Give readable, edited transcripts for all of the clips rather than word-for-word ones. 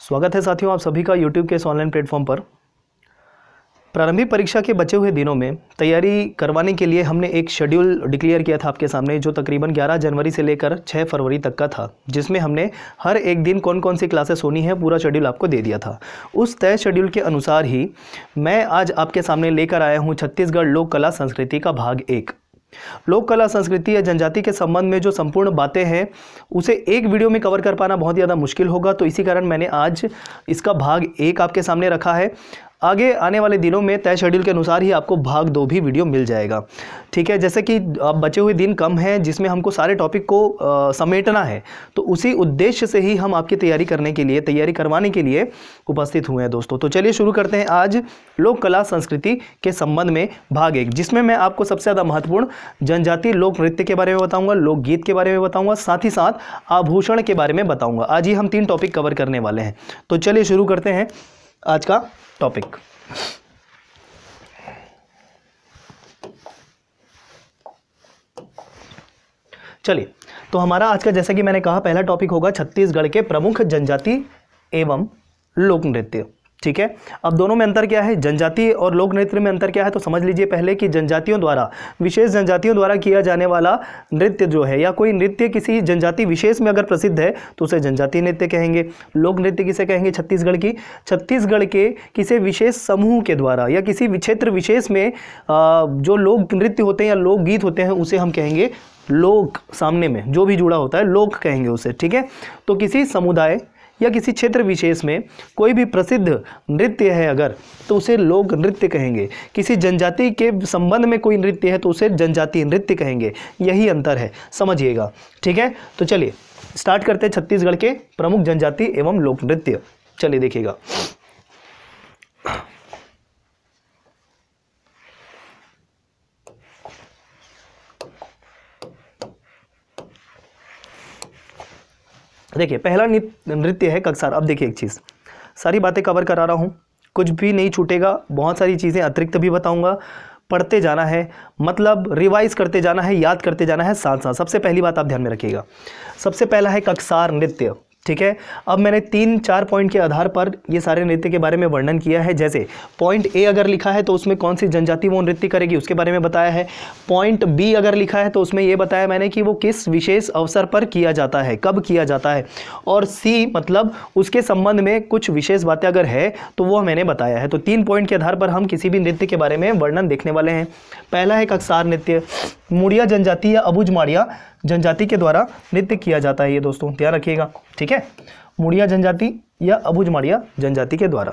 स्वागत है साथियों आप सभी का YouTube के इस ऑनलाइन प्लेटफॉर्म पर। प्रारंभिक परीक्षा के बचे हुए दिनों में तैयारी करवाने के लिए हमने एक शेड्यूल डिक्लेयर किया था आपके सामने, जो तकरीबन 11 जनवरी से लेकर 6 फरवरी तक का था, जिसमें हमने हर एक दिन कौन कौन सी क्लासेस होनी है पूरा शेड्यूल आपको दे दिया था। उस तय शेड्यूल के अनुसार ही मैं आज आपके सामने लेकर आया हूँ छत्तीसगढ़ लोक कला संस्कृति का भाग 1। लोक कला संस्कृति या जनजाति के संबंध में जो संपूर्ण बातें हैं उसे एक वीडियो में कवर कर पाना बहुत ज़्यादा मुश्किल होगा, तो इसी कारण मैंने आज इसका भाग 1 आपके सामने रखा है। आगे आने वाले दिनों में तय शेड्यूल के अनुसार ही आपको भाग 2 भी वीडियो मिल जाएगा, ठीक है। जैसे कि अब बचे हुए दिन कम हैं जिसमें हमको सारे टॉपिक को समेटना है, तो उसी उद्देश्य से ही हम आपकी तैयारी करवाने के लिए उपस्थित हुए हैं दोस्तों। तो चलिए शुरू करते हैं आज लोक कला संस्कृति के संबंध में भाग 1, जिसमें मैं आपको सबसे ज़्यादा महत्वपूर्ण जनजातीय लोक नृत्य के बारे में बताऊँगा, लोकगीत के बारे में बताऊँगा, साथ ही साथ आभूषण के बारे में बताऊँगा। आज ही हम 3 टॉपिक कवर करने वाले हैं। तो चलिए शुरू करते हैं आज का टॉपिक। चलिए, तो हमारा आज का, जैसा कि मैंने कहा, पहला टॉपिक होगा छत्तीसगढ़ के प्रमुख जनजाति एवं लोक नृत्य, ठीक है। अब दोनों में अंतर क्या है, जनजाति और लोक नृत्य में अंतर क्या है, तो समझ लीजिए पहले कि जनजातियों द्वारा, विशेष जनजातियों द्वारा किया जाने वाला नृत्य जो है, या कोई नृत्य किसी जनजाति विशेष में अगर प्रसिद्ध है तो उसे जनजातीय नृत्य कहेंगे। लोक नृत्य किसे कहेंगे, छत्तीसगढ़ के किसी विशेष समूह के द्वारा या किसी क्षेत्र विशेष में जो लोक नृत्य होते हैं या लोकगीत होते हैं उसे हम कहेंगे लोक, सामने में जो भी जुड़ा होता है लोक कहेंगे उसे, ठीक है। तो किसी समुदाय या किसी क्षेत्र विशेष में कोई भी प्रसिद्ध नृत्य है अगर, तो उसे लोक नृत्य कहेंगे। किसी जनजाति के संबंध में कोई नृत्य है तो उसे जनजातीय नृत्य कहेंगे। यही अंतर है, समझिएगा, ठीक है। तो चलिए स्टार्ट करते हैं छत्तीसगढ़ के प्रमुख जनजाति एवं लोक नृत्य। चलिए देखिएगा। देखिए पहला नृत्य है ककसार। अब देखिए एक चीज़, सारी बातें कवर करा रहा हूँ, कुछ भी नहीं छूटेगा, बहुत सारी चीज़ें अतिरिक्त भी बताऊँगा। पढ़ते जाना है, मतलब रिवाइज करते जाना है, याद करते जाना है साथ साथ। सबसे पहली बात आप ध्यान में रखिएगा, सबसे पहला है ककसार नृत्य, ठीक है। अब मैंने 3-4 पॉइंट के आधार पर ये सारे नृत्य के बारे में वर्णन किया है। जैसे पॉइंट ए अगर लिखा है तो उसमें कौन सी जनजाति वो नृत्य करेगी उसके बारे में बताया है। पॉइंट बी अगर लिखा है तो उसमें ये बताया मैंने कि वो किस विशेष अवसर पर किया जाता है, कब किया जाता है। और सी मतलब उसके संबंध में कुछ विशेष बातें अगर है तो वो मैंने बताया है। तो 3 पॉइंट के आधार पर हम किसी भी नृत्य के बारे में वर्णन देखने वाले हैं। पहला है ककसार नृत्य, मुड़िया जनजाति या अबुझमाड़िया जनजाति के द्वारा नृत्य किया जाता है। ये दोस्तों ध्यान रखिएगा, ठीक है, मुड़िया जनजाति या अबुझमाड़िया जनजाति के द्वारा।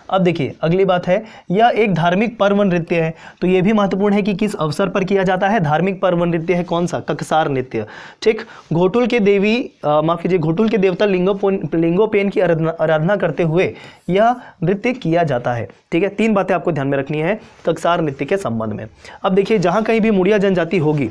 अब देखिए अगली बात है, यह एक धार्मिक पर्व नृत्य है। तो यह भी महत्वपूर्ण है कि किस अवसर पर किया जाता है। धार्मिक पर्व नृत्य है कौन सा, ककसार नृत्य, ठीक। घोटुल के घोटुल के देवता लिंगोपेन की आराधना करते हुए यह नृत्य किया जाता है, ठीक है। 3 बातें आपको ध्यान में रखनी है ककसार नृत्य के संबंध में। अब देखिए जहाँ कहीं भी मुड़िया जनजाति होगी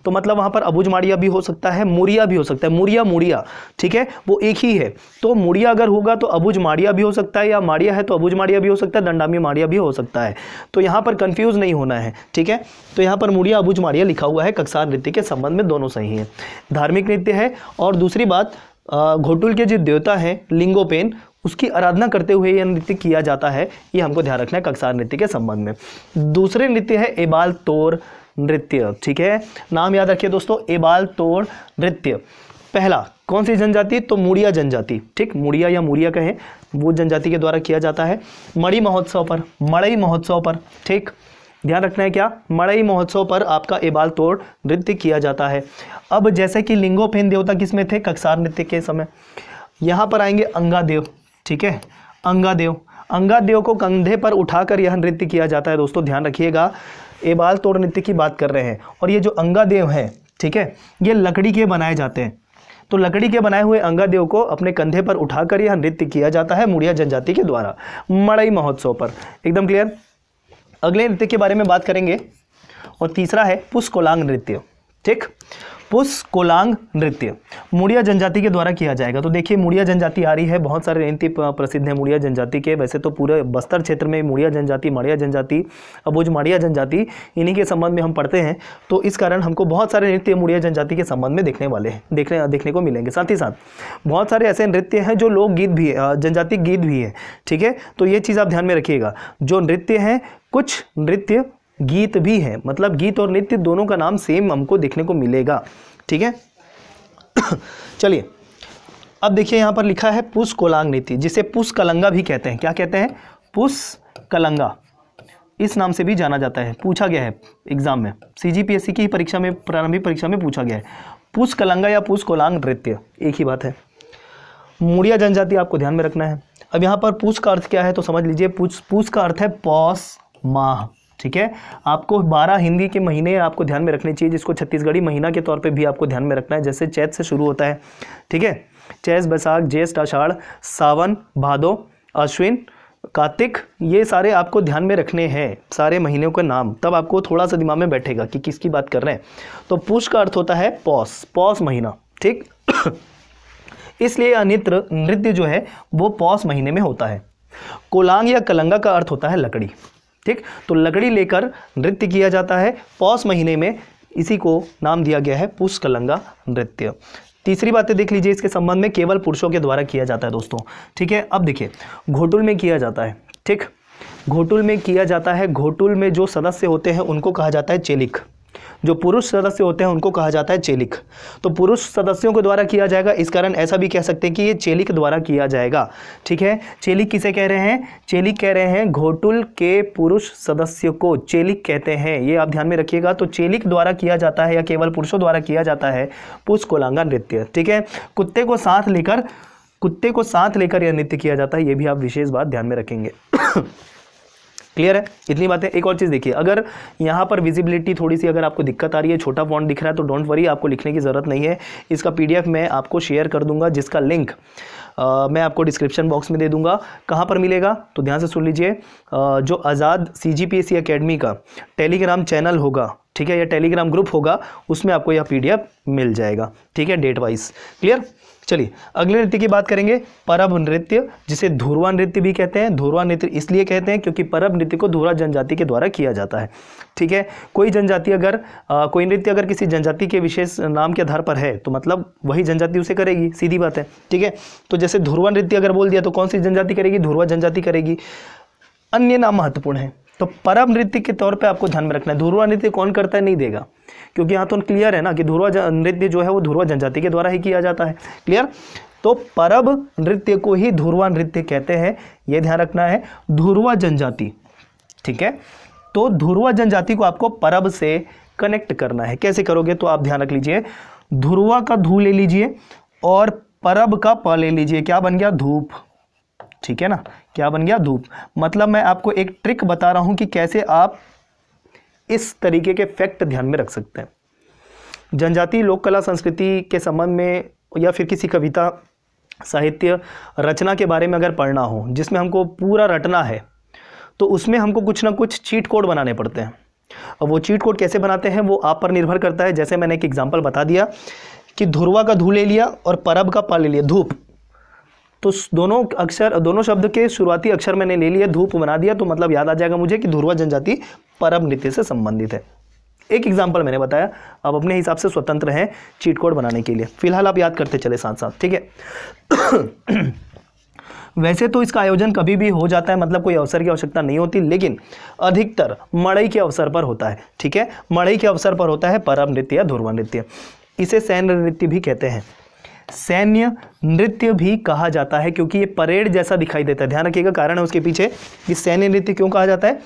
तो मतलब वहाँ पर अबुझमाड़िया भी हो सकता है, मुड़िया भी हो सकता है, मुड़िया, ठीक है, वो एक ही है। तो मुड़िया अगर होगा तो अबुझमाड़िया भी हो सकता है, या माड़िया है तो अबुझमाड़िया भी हो सकता है, दंडामी माड़िया भी हो सकता है। तो यहाँ पर कंफ्यूज नहीं होना है, ठीक है। तो यहाँ पर मुड़िया अबुझमाड़िया लिखा हुआ है। ककसार नृत्य के संबंध में दोनों सही हैं, धार्मिक नृत्य है। और दूसरी बात, घोटुल के जो देवता हैं लिंगोपेन, उसकी आराधना करते हुए यह नृत्य किया जाता है। ये हमको ध्यान रखना है ककसार नृत्य के संबंध में। दूसरे नृत्य है एबाल तोड़ नृत्य, ठीक है, नाम याद रखिए दोस्तों, एबाल तोड़ नृत्य। पहला कौन सी जनजाति, तो मुड़िया जनजाति, ठीक, मुड़िया या मुड़िया कहें, वो जनजाति के द्वारा किया जाता है मड़ई महोत्सव पर, ठीक, ध्यान रखना है क्या, मड़ई महोत्सव पर आपका एबाल तोड़ नृत्य किया जाता है। अब जैसे कि लिंगोपेन देवता किसमें थे, ककसार नृत्य के समय। यहाँ पर आएंगे अंगादेव, ठीक है, अंगादेव को कंधे पर उठाकर यह नृत्य किया जाता है। दोस्तों ध्यान रखिएगा, एबाल तोड़ नृत्य की बात कर रहे हैं। और ये जो अंगादेव हैं, ठीक है, ये लकड़ी के बनाए जाते हैं। तो लकड़ी के बनाए हुए अंगादेव को अपने कंधे पर उठाकर यह नृत्य किया जाता है मुड़िया जनजाति के द्वारा मड़ई महोत्सव पर। एकदम क्लियर। अगले नृत्य के बारे में बात करेंगे और तीसरा है पुष्कोलांग नृत्य, ठीक। पुष्कोलांग नृत्य मुड़िया जनजाति के द्वारा किया जाएगा। तो देखिए मुड़िया जनजाति आ रही है, बहुत सारे नृत्य प्रसिद्ध हैं मुड़िया जनजाति के। वैसे तो पूरे बस्तर क्षेत्र में मुड़िया जनजाति, माड़िया जनजाति, अबुझ माड़िया जनजाति, इन्हीं के संबंध में हम पढ़ते हैं, तो इस कारण हमको बहुत सारे नृत्य मुड़िया जनजाति के संबंध में देखने को मिलेंगे। साथ ही साथ बहुत सारे ऐसे नृत्य हैं जो लोकगीत भी है, जनजाति गीत भी है, ठीक है। तो ये चीज़ आप ध्यान में रखिएगा, जो नृत्य हैं कुछ नृत्य गीत भी है, मतलब गीत और नृत्य दोनों का नाम सेम हमको देखने को मिलेगा, ठीक है। चलिए अब देखिए यहाँ पर लिखा है पुष्कोलांग नृत्य, जिसे पुष्कलंगा भी कहते हैं। क्या कहते हैं? पुष्कलंगा, इस नाम से भी जाना जाता है। पूछा गया है एग्जाम में, CGPSC की परीक्षा में, प्रारंभिक परीक्षा में पूछा गया है। पुष्कलंगा या पुष्कोलांग नृत्य एक ही बात है। मुड़िया जनजाति आपको ध्यान में रखना है। अब यहाँ पर पुष का अर्थ क्या है तो समझ लीजिए, पुष का अर्थ है पौष माह, ठीक है। आपको 12 हिंदी के महीने आपको ध्यान में रखने चाहिए, जिसको छत्तीसगढ़ी महीना के तौर पे भी आपको ध्यान में रखना है। जैसे चैत से शुरू होता है, ठीक है, चैत, बैसाख, ज्येष्ठ, आषाढ़, सावन, भादो, अश्विन, कार्तिक, ये सारे आपको ध्यान में रखने हैं, सारे महीनों के नाम, तब आपको थोड़ा सा दिमाग में बैठेगा कि किसकी बात कर रहे हैं। तो पुष का अर्थ होता है पौष महीना, ठीक। इसलिए यह नृत्य जो है वो पौष महीने में होता है। कोलांग या कलंगा का अर्थ होता है लकड़ी, ठीक। तो लकड़ी लेकर नृत्य किया जाता है पौष महीने में, इसी को नाम दिया गया है पुष्कलंगा नृत्य। तीसरी बातें देख लीजिए इसके संबंध में, केवल पुरुषों के द्वारा किया जाता है दोस्तों, ठीक है। अब देखिए घोटुल में किया जाता है, ठीक, घोटुल में किया जाता है। घोटुल में जो सदस्य होते हैं उनको कहा जाता है चेलिक, जो पुरुष सदस्य होते हैं उनको कहा जाता है चेलिक। तो पुरुष सदस्यों के द्वारा किया जाएगा, इस कारण ऐसा भी कह सकते हैं कि ये चेलिक द्वारा किया जाएगा, ठीक है। चेलिक किसे कह रहे हैं? चेलिक कह रहे हैं घोटुल के पुरुष सदस्य को चेलिक कहते हैं, ये आप ध्यान में रखिएगा। तो चेलिक द्वारा किया जाता है या केवल पुरुषों द्वारा किया जाता है पुष्कोलांगा नृत्य, ठीक है। कुत्ते को साथ लेकर यह नृत्य किया जाता है, ये भी आप विशेष बात ध्यान में रखेंगे। क्लियर है? इतनी बातें। एक और चीज़ देखिए, अगर यहाँ पर विजिबिलिटी थोड़ी सी अगर आपको दिक्कत आ रही है, छोटा फॉन्ट दिख रहा है, तो डोंट वरी, आपको लिखने की ज़रूरत नहीं है। इसका PDF मैं आपको शेयर कर दूंगा, जिसका लिंक मैं आपको डिस्क्रिप्शन बॉक्स में दे दूंगा। कहाँ पर मिलेगा तो ध्यान से सुन लीजिए, जो आज़ाद CGPSC एकेडमी का टेलीग्राम चैनल होगा, ठीक है, या टेलीग्राम ग्रुप होगा, उसमें आपको यह PDF मिल जाएगा, ठीक है, डेट वाइज। क्लियर? चलिए अगले नृत्य की बात करेंगे, परब नृत्य, जिसे धुरवा नृत्य भी कहते हैं। धुरवा नृत्य इसलिए कहते हैं क्योंकि परब नृत्य को धुरवा जनजाति के द्वारा किया जाता है, ठीक है। कोई नृत्य अगर किसी जनजाति के विशेष नाम के आधार पर है तो मतलब वही जनजाति उसे करेगी, सीधी बात है, ठीक है। तो जैसे धुरवा नृत्य अगर बोल दिया तो कौन सी जनजाति करेगी? धुरवा जनजाति करेगी। अन्य नाम महत्वपूर्ण है, तो परब नृत्य के तौर पे आपको ध्यान में रखना है। धुरवा नृत्य कौन करता है? नहीं देगा, क्योंकि यहाँ तो क्लियर है ना कि धुरवा नृत्य जो है वो धुरवा जनजाति के द्वारा ही किया जाता है। क्लियर? तो परब नृत्य को ही धुरवा नृत्य कहते हैं, ये ध्यान रखना है। धुरवा जनजाति, ठीक है। तो धुरवा जनजाति को आपको परब से कनेक्ट करना है। कैसे करोगे तो आप ध्यान रख लीजिए, धुरवा का धू ले लीजिए और परब का प ले लीजिए। क्या बन गया? धूप, ठीक है ना। क्या बन गया? धूप। मतलब मैं आपको एक ट्रिक बता रहा हूं कि कैसे आप इस तरीके के फैक्ट ध्यान में रख सकते हैं। जनजातीय लोक कला संस्कृति के संबंध में या फिर किसी कविता साहित्य रचना के बारे में अगर पढ़ना हो, जिसमें हमको पूरा रटना है, तो उसमें हमको कुछ ना कुछ चीट कोड बनाने पड़ते हैं। अब वो चीट कोड कैसे बनाते हैं वो आप पर निर्भर करता है। जैसे मैंने एक एग्जाम्पल बता दिया कि धुरवा का धू ले लिया और परब का पा ले लिया, धूप। तो दोनों शब्द के शुरुआती अक्षर मैंने ले लिया, धूप बना दिया, तो मतलब याद आ जाएगा मुझे कि धुरवा जनजाति परब नृत्य से संबंधित है। एक एग्जाम्पल मैंने बताया, आप अपने हिसाब से स्वतंत्र हैं चीट कोड बनाने के लिए। फिलहाल आप याद करते चले साथ साथ, ठीक है। वैसे तो इसका आयोजन कभी भी हो जाता है, मतलब कोई अवसर की आवश्यकता नहीं होती, लेकिन अधिकतर मड़ई के अवसर पर होता है, ठीक है। मड़ई के अवसर पर होता है परब नृत्य या धुरवा नृत्य। इसे सैन्य नृत्य भी कहते हैं, सैन्य नृत्य भी कहा जाता है, क्योंकि ये परेड जैसा दिखाई देता है। ध्यान रखिएगा, कारण है उसके पीछे कि सैन्य नृत्य क्यों कहा जाता है,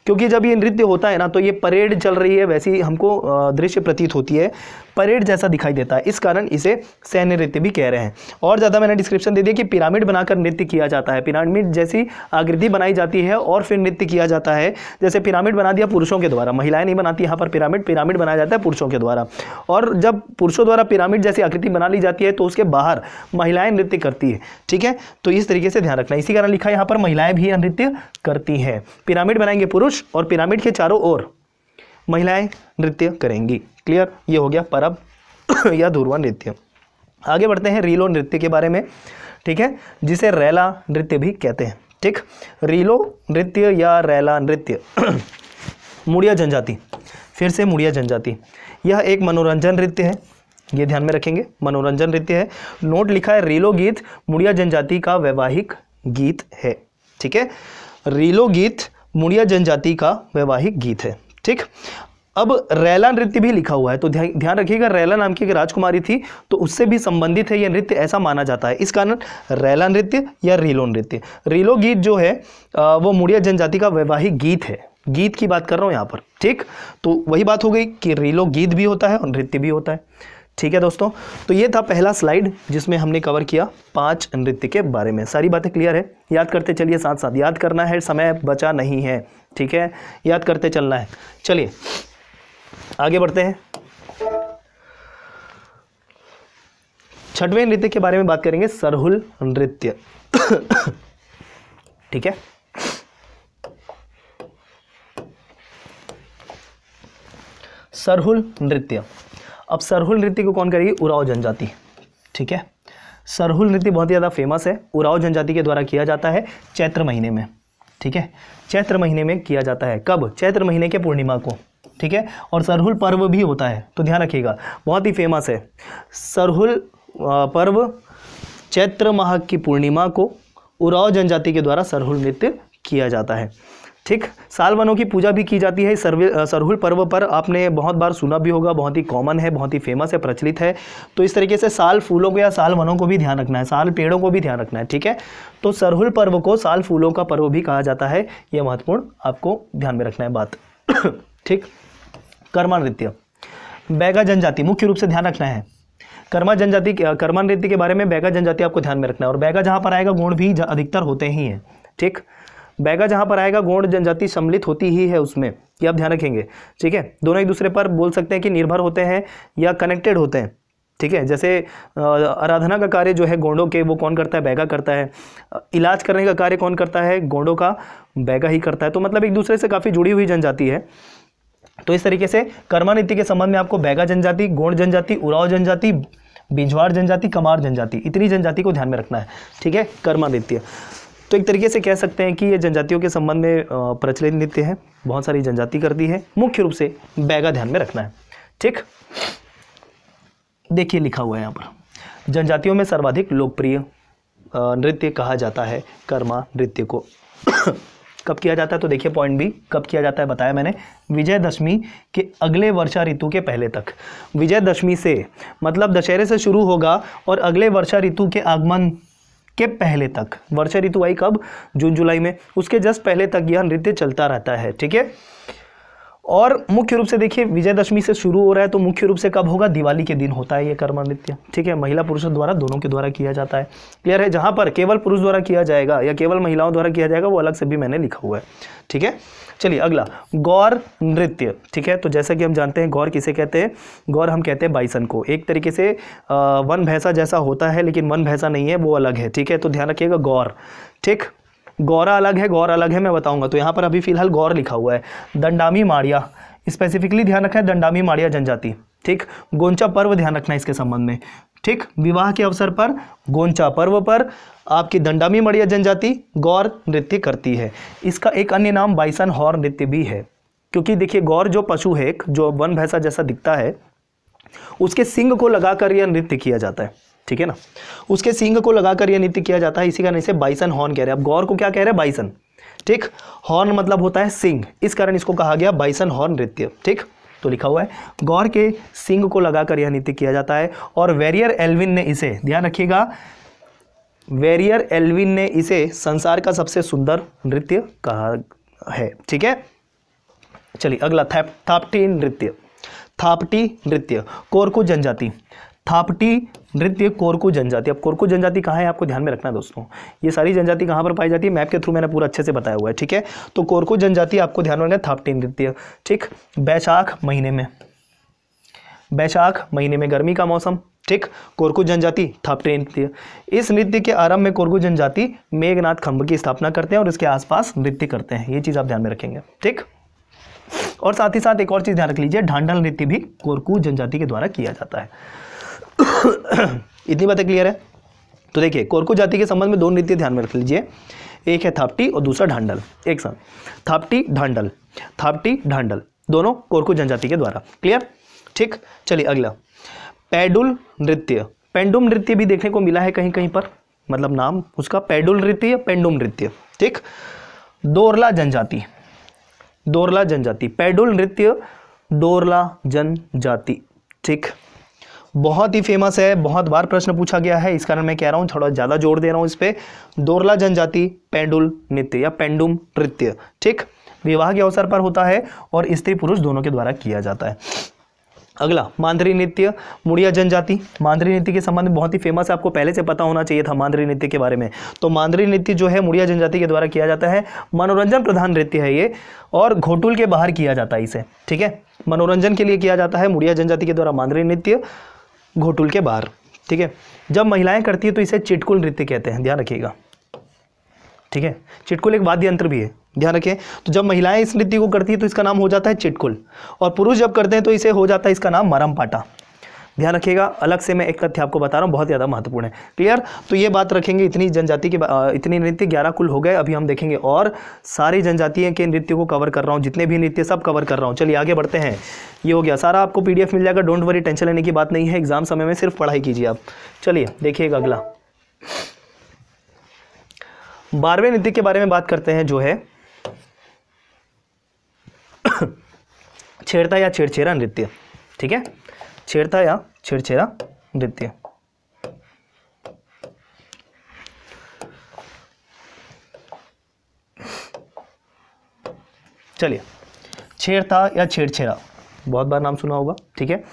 क्योंकि जब ये नृत्य होता है ना तो ये परेड चल रही है वैसी हमको दृश्य प्रतीत होती है, परेड जैसा दिखाई देता है, इस कारण इसे सैन्य नृत्य भी कह रहे हैं। और ज़्यादा मैंने डिस्क्रिप्शन दे दिया कि पिरामिड बनाकर नृत्य किया जाता है, पिरामिड जैसी आकृति बनाई जाती है और फिर नृत्य किया जाता है। जैसे पिरामिड बना दिया पुरुषों के द्वारा, महिलाएं नहीं बनाती यहाँ पर पिरामिड बनाया जाता है पुरुषों के द्वारा। और जब पुरुषों द्वारा पिरामिड जैसी आकृति बना ली जाती है तो उसके बाहर महिलाएं नृत्य करती है, ठीक है। तो इस तरीके से ध्यान रखना, इसी कारण लिखा है यहाँ पर महिलाएं भी नृत्य करती हैं। पिरामिड बनाएंगे पुरुष और पिरामिड के चारों ओर महिलाएं नृत्य करेंगी। क्लियर? ये हो गया परब या धुरवा नृत्य। आगे बढ़ते हैं रीलो नृत्य के बारे में, ठीक है, जिसे रैला नृत्य भी कहते हैं। ठीक, रीलो नृत्य या रैला नृत्य मुड़िया जनजाति, फिर से मुड़िया जनजाति, यह एक मनोरंजन नृत्य है, ये ध्यान में रखेंगे, मनोरंजन नृत्य है। नोट लिखा है रीलो गीत मुड़िया जनजाति का वैवाहिक गीत है। ठीक है, रीलो गीत मुड़िया जनजाति का वैवाहिक गीत है। ठीक, अब रैला नृत्य भी लिखा हुआ है, तो ध्यान रखिएगा, रैला नाम की एक राजकुमारी थी, तो उससे भी संबंधित है यह नृत्य, ऐसा माना जाता है। इस कारण रैला नृत्य या रीलो नृत्य। रीलो गीत जो है वो मुड़िया जनजाति का वैवाहिक गीत है, गीत की बात कर रहा हूँ यहाँ पर। ठीक, तो वही बात हो गई कि रीलो गीत भी होता है और नृत्य भी होता है। ठीक है दोस्तों, तो ये था पहला स्लाइड जिसमें हमने कवर किया 5 नृत्य के बारे में। सारी बातें क्लियर है, याद करते चलिए, साथ साथ याद करना है, समय बचा नहीं है। ठीक है, याद करते चलना है। चलिए आगे बढ़ते हैं, 6वें नृत्य के बारे में बात करेंगे, सरहुल नृत्य। ठीक है, सरहुल नृत्य। अब सरहुल नृत्य को कौन करेगी? उरांव जनजाति। ठीक है, सरहुल नृत्य बहुत ही ज़्यादा फेमस है, उरांव जनजाति के द्वारा किया जाता है चैत्र महीने में। ठीक है, चैत्र महीने में किया जाता है, कब? चैत्र महीने के पूर्णिमा को। ठीक है, और सरहुल पर्व भी होता है, तो ध्यान रखिएगा, बहुत ही फेमस है। सरहुल पर्व चैत्र माह की पूर्णिमा को उरांव जनजाति के द्वारा सरहुल नृत्य किया जाता है। ठीक, साल वनों की पूजा भी की जाती है सरहुल पर्व पर, आपने बहुत बार सुना भी होगा, बहुत ही कॉमन है, बहुत ही फेमस है, प्रचलित है। तो इस तरीके से साल फूलों को या साल वनों को भी ध्यान रखना है, साल पेड़ों को भी ध्यान रखना है। ठीक है, तो सरहुल पर्व को साल फूलों का पर्व भी कहा जाता है, यह महत्वपूर्ण आपको ध्यान में रखना है बात। ठीक, कर्मा नृत्य, बैगा जनजाति, मुख्य रूप से ध्यान रखना है। कर्मा नृत्य के बारे में बैगा जनजाति आपको ध्यान में रखना है, और बैगा जहाँ पर आएगा गोंड भी अधिकतर होते ही हैं। ठीक, बैगा जहाँ पर आएगा गोंड जनजाति सम्मिलित होती ही है उसमें, ये आप ध्यान रखेंगे। ठीक है, दोनों एक दूसरे पर बोल सकते हैं कि निर्भर होते हैं या कनेक्टेड होते हैं। ठीक है, जैसे आराधना का कार्य जो है गोंडों के, वो कौन करता है? बैगा करता है। इलाज करने का कार्य कौन करता है? गोंडों का, बैगा ही करता है। तो मतलब एक दूसरे से काफ़ी जुड़ी हुई जनजाति है। तो इस तरीके से कर्मा नृत्य के संबंध में आपको बैगा जनजाति, गोंड जनजाति, उरांव जनजाति, बिंझवाड़ जनजाति, कमार जनजाति, इतनी जनजाति को ध्यान में रखना है। ठीक है, कर्मा नृत्य। तो एक तरीके से कह सकते हैं कि ये जनजातियों के संबंध में प्रचलित नृत्य है, बहुत सारी जनजाति करती है, मुख्य रूप से बैगा ध्यान में रखना है। ठीक, देखिए लिखा हुआ है यहाँ पर, जनजातियों में सर्वाधिक लोकप्रिय नृत्य कहा जाता है कर्मा नृत्य को। कब किया जाता है? तो देखिए पॉइंट बी, कब किया जाता है बताया मैंने, विजयदशमी के अगले वर्षा ऋतु के पहले तक। विजयदशमी से मतलब दशहरे से शुरू होगा और अगले वर्षा ऋतु के आगमन के पहले तक, वर्षा ऋतु आई कब? जून जुलाई में, उसके जस्ट पहले तक यह नृत्य चलता रहता है। ठीक है, और मुख्य रूप से देखिए विजयदशमी से शुरू हो रहा है, तो मुख्य रूप से कब होगा? दिवाली के दिन होता है ये कर्मा नृत्य। ठीक है, महिला पुरुषों द्वारा, दोनों के द्वारा किया जाता है। क्लियर है? जहाँ पर केवल पुरुष द्वारा किया जाएगा या केवल महिलाओं द्वारा किया जाएगा वो अलग से भी मैंने लिखा हुआ है। ठीक है, चलिए अगला, गौर नृत्य। ठीक है, तो जैसा कि हम जानते हैं गौर किसे कहते हैं? गौर हम कहते हैं बाइसन को। एक तरीके से वन भैंसा जैसा होता है, लेकिन वन भैंसा नहीं है, वो अलग है। ठीक है, तो ध्यान रखिएगा गौर। ठीक, गौरा अलग है, गौर अलग है, मैं बताऊंगा। तो यहाँ पर अभी फिलहाल गौर लिखा हुआ है। दंडामी माड़िया, स्पेसिफिकली ध्यान रखना है, दंडामी माड़िया जनजाति। ठीक, गोंचा पर्व ध्यान रखना है इसके संबंध में। ठीक, विवाह के अवसर पर गोंचा पर्व पर आपकी दंडामी माड़िया जनजाति गौर नृत्य करती है। इसका एक अन्य नाम बाइसन हॉर्न नृत्य भी है, क्योंकि देखिए गौर जो पशु है, जो वन भैंसा जैसा दिखता है, उसके सींग को लगाकर यह नृत्य किया जाता है। ठीक है ना, उसके सींग को लगाकर यह नृत्य किया जाता है, इसी कारण इसे बाइसन हॉर्न कह रहे हैं। अब गौर को क्या कह रहे हैं? बाइसन। ठीक, हॉर्न मतलब होता है सींग, इस कारण इसको कहा गया बाइसन हॉर्न नृत्य। ठीक, तो लिखा हुआ है गौर के सींग को लगाकर यह नृत्य किया जाता है। और वेरियर एल्विन ने इसे, ध्यान रखिएगा, वेरियर एल्विन ने इसे संसार का सबसे सुंदर नृत्य कहा है। ठीक है, चलिए अगला, थापटी नृत्य। थापटी नृत्य, कोरकू जनजाति। थापटी नृत्य कोरकू जनजाति। अब कोरकू जनजाति कहाँ है आपको ध्यान में रखना है दोस्तों, ये सारी जनजाति कहाँ पर पाई जाती है, मैप के थ्रू मैंने पूरा अच्छे से बताया हुआ है। ठीक है, तो कोरकू जनजाति आपको ध्यान में रखना है, थापटी नृत्य। ठीक, बैसाख महीने में, बैसाख महीने में गर्मी का मौसम। ठीक, कोरकू जनजाति थापटी नृत्य। इस नृत्य के आरंभ में कोरकू जनजाति मेघनाथ खंभ की स्थापना करते हैं और इसके आसपास नृत्य करते हैं, ये चीज़ आप ध्यान में रखेंगे। ठीक, और साथ ही साथ एक और चीज़ ध्यान रख लीजिए, ढांडल नृत्य भी कोरकू जनजाति के द्वारा किया जाता है। इतनी बातें क्लियर है? तो देखिए कोरकू जाति के संबंध में दो नृत्य ध्यान में रख लीजिए, एक है थापटी और दूसरा ढांडल। एक साथ, थापटी ढांडल, थापटी ढांडल, दोनों कोरकू जनजाति के द्वारा। क्लियर? ठीक। चलिए अगला, पैडुल नृत्य। पेंडुम नृत्य भी देखने को मिला है कहीं कहीं पर, मतलब नाम उसका पैडुल नृत्य या पेंडुम नृत्य। ठीक। दोरला जनजाति, दोरला जनजाति, पैडुल नृत्य दोरला जनजाति। ठीक, बहुत ही फेमस है, बहुत बार प्रश्न पूछा गया है, इस कारण मैं कह रहा हूँ, थोड़ा ज़्यादा जोर दे रहा हूँ इस पे। दोरला जनजाति पेंडुल नृत्य या पेंडुम नृत्य। ठीक, विवाह के अवसर पर होता है और स्त्री पुरुष दोनों के द्वारा किया जाता है। अगला, मांदरी नृत्य मुड़िया जनजाति। मांदरी नृत्य के संबंध में बहुत ही फेमस है, आपको पहले से पता होना चाहिए था मांदरी नृत्य के बारे में। तो मांदरी नृत्य जो है मुड़िया जनजाति के द्वारा किया जाता है, मनोरंजन प्रधान नृत्य है ये, और घोटुल के बाहर किया जाता है इसे। ठीक है, मनोरंजन के लिए किया जाता है मुड़िया जनजाति के द्वारा मांदरी नृत्य, घोटुल के बाहर। ठीक है, जब महिलाएं करती है तो इसे चिटकुल नृत्य कहते हैं, ध्यान रखिएगा। ठीक है, चिटकुल एक वाद्य यंत्र भी है, ध्यान रखें। तो जब महिलाएं इस नृत्य को करती है तो इसका नाम हो जाता है चिटकुल, और पुरुष जब करते हैं तो इसे हो जाता है इसका नाम मरम पाटा। ध्यान रखिएगा, अलग से मैं एक तथ्य आपको बता रहा हूँ, बहुत ज़्यादा महत्वपूर्ण है। क्लियर? तो ये बात रखेंगे, इतनी जनजाति के इतनी नृत्य 11 कुल हो गए। अभी हम देखेंगे और सारी जनजातियों के नृत्य को कवर कर रहा हूँ, जितने भी नृत्य सब कवर कर रहा हूँ। चलिए आगे बढ़ते हैं। ये हो गया सारा, आपको PDF मिल जाएगा, डोंट वरी, टेंशन लेने की बात नहीं है, एग्जाम समय में सिर्फ पढ़ाई कीजिए आप। चलिए देखिएगा अगला, 12वें नृत्य के बारे में बात करते हैं, जो है छेड़ता या छेड़छेरा नृत्य। ठीक है, छेड़ता या छेड़छेरा नृत्य। चलिए, छेड़ता या छेड़छेरा, बहुत बार नाम सुना होगा। ठीक है,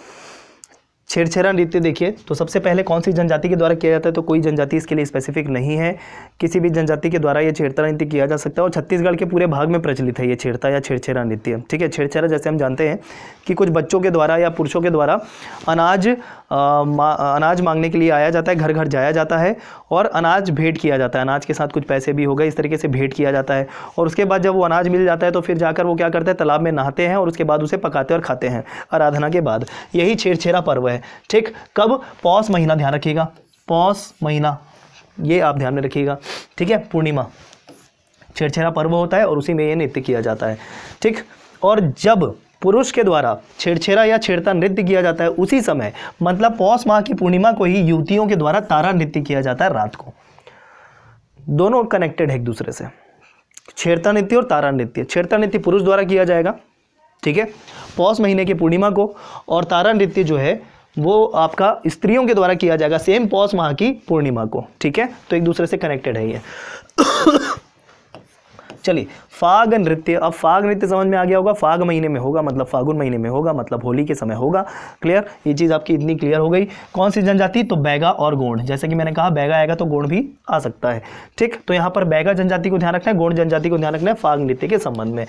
छेड़छेरा नृत्य देखिए, तो सबसे पहले कौन सी जनजाति के द्वारा किया जाता है, तो कोई जनजाति इसके लिए स्पेसिफिक नहीं है, किसी भी जनजाति के द्वारा ये छेड़छेरा नृत्य किया जा सकता है, और छत्तीसगढ़ के पूरे भाग में प्रचलित है ये छेड़ता या छेड़छेरा नृत्य। ठीक है, छेड़छेरा जैसे हम जानते हैं कि कुछ बच्चों के द्वारा या पुरुषों के द्वारा अनाज मांगने के लिए आया जाता है, घर घर जाया जाता है और अनाज भेंट किया जाता है, अनाज के साथ कुछ पैसे भी हो गए, इस तरीके से भेंट किया जाता है। और उसके बाद जब वो अनाज मिल जाता है तो फिर जाकर वो क्या करते हैं, तालाब में नहाते हैं और उसके बाद उसे पकाते और खाते हैं आराधना के बाद। यही छेड़छेरा पर्व है। ठीक, कब? पौष महीना, ध्यान रखिएगा, पौष महीना, ये आप ध्यान में रखिएगा। ठीक है, पूर्णिमा छेड़छेरा पर्व होता है और उसी में ये नृत्य किया जाता है। ठीक, और जब पुरुष के द्वारा छेड़छेरा या छेड़ता नृत्य किया जाता है उसी समय, मतलब पौष माह की पूर्णिमा को ही युवतियों के द्वारा तारा नृत्य किया जाता है रात को। दोनों कनेक्टेड है एक दूसरे से, छेड़ता नृत्य और तारा नृत्य। छेड़ता नृत्य पुरुष द्वारा किया जाएगा, ठीक है, पौष महीने की पूर्णिमा को, और तारा नृत्य जो है वो आपका स्त्रियों के द्वारा किया जाएगा सेम पौष माह की पूर्णिमा को। ठीक है, तो एक दूसरे से कनेक्टेड है ये। चलिए, फाग नृत्य। अब फाग नृत्य समझ में आ गया होगा, फाग महीने में होगा मतलब फागुन महीने में होगा, मतलब होली के समय होगा। क्लियर? ये चीज़ आपकी इतनी क्लियर हो गई। कौन सी जनजाति? तो बैगा और गोंड। जैसे कि मैंने कहा बैगा आएगा तो गोंड भी आ सकता है। ठीक, तो यहाँ पर बैगा जनजाति को ध्यान रखना है, गोंड जनजाति को ध्यान रखना है फाग नृत्य के संबंध में।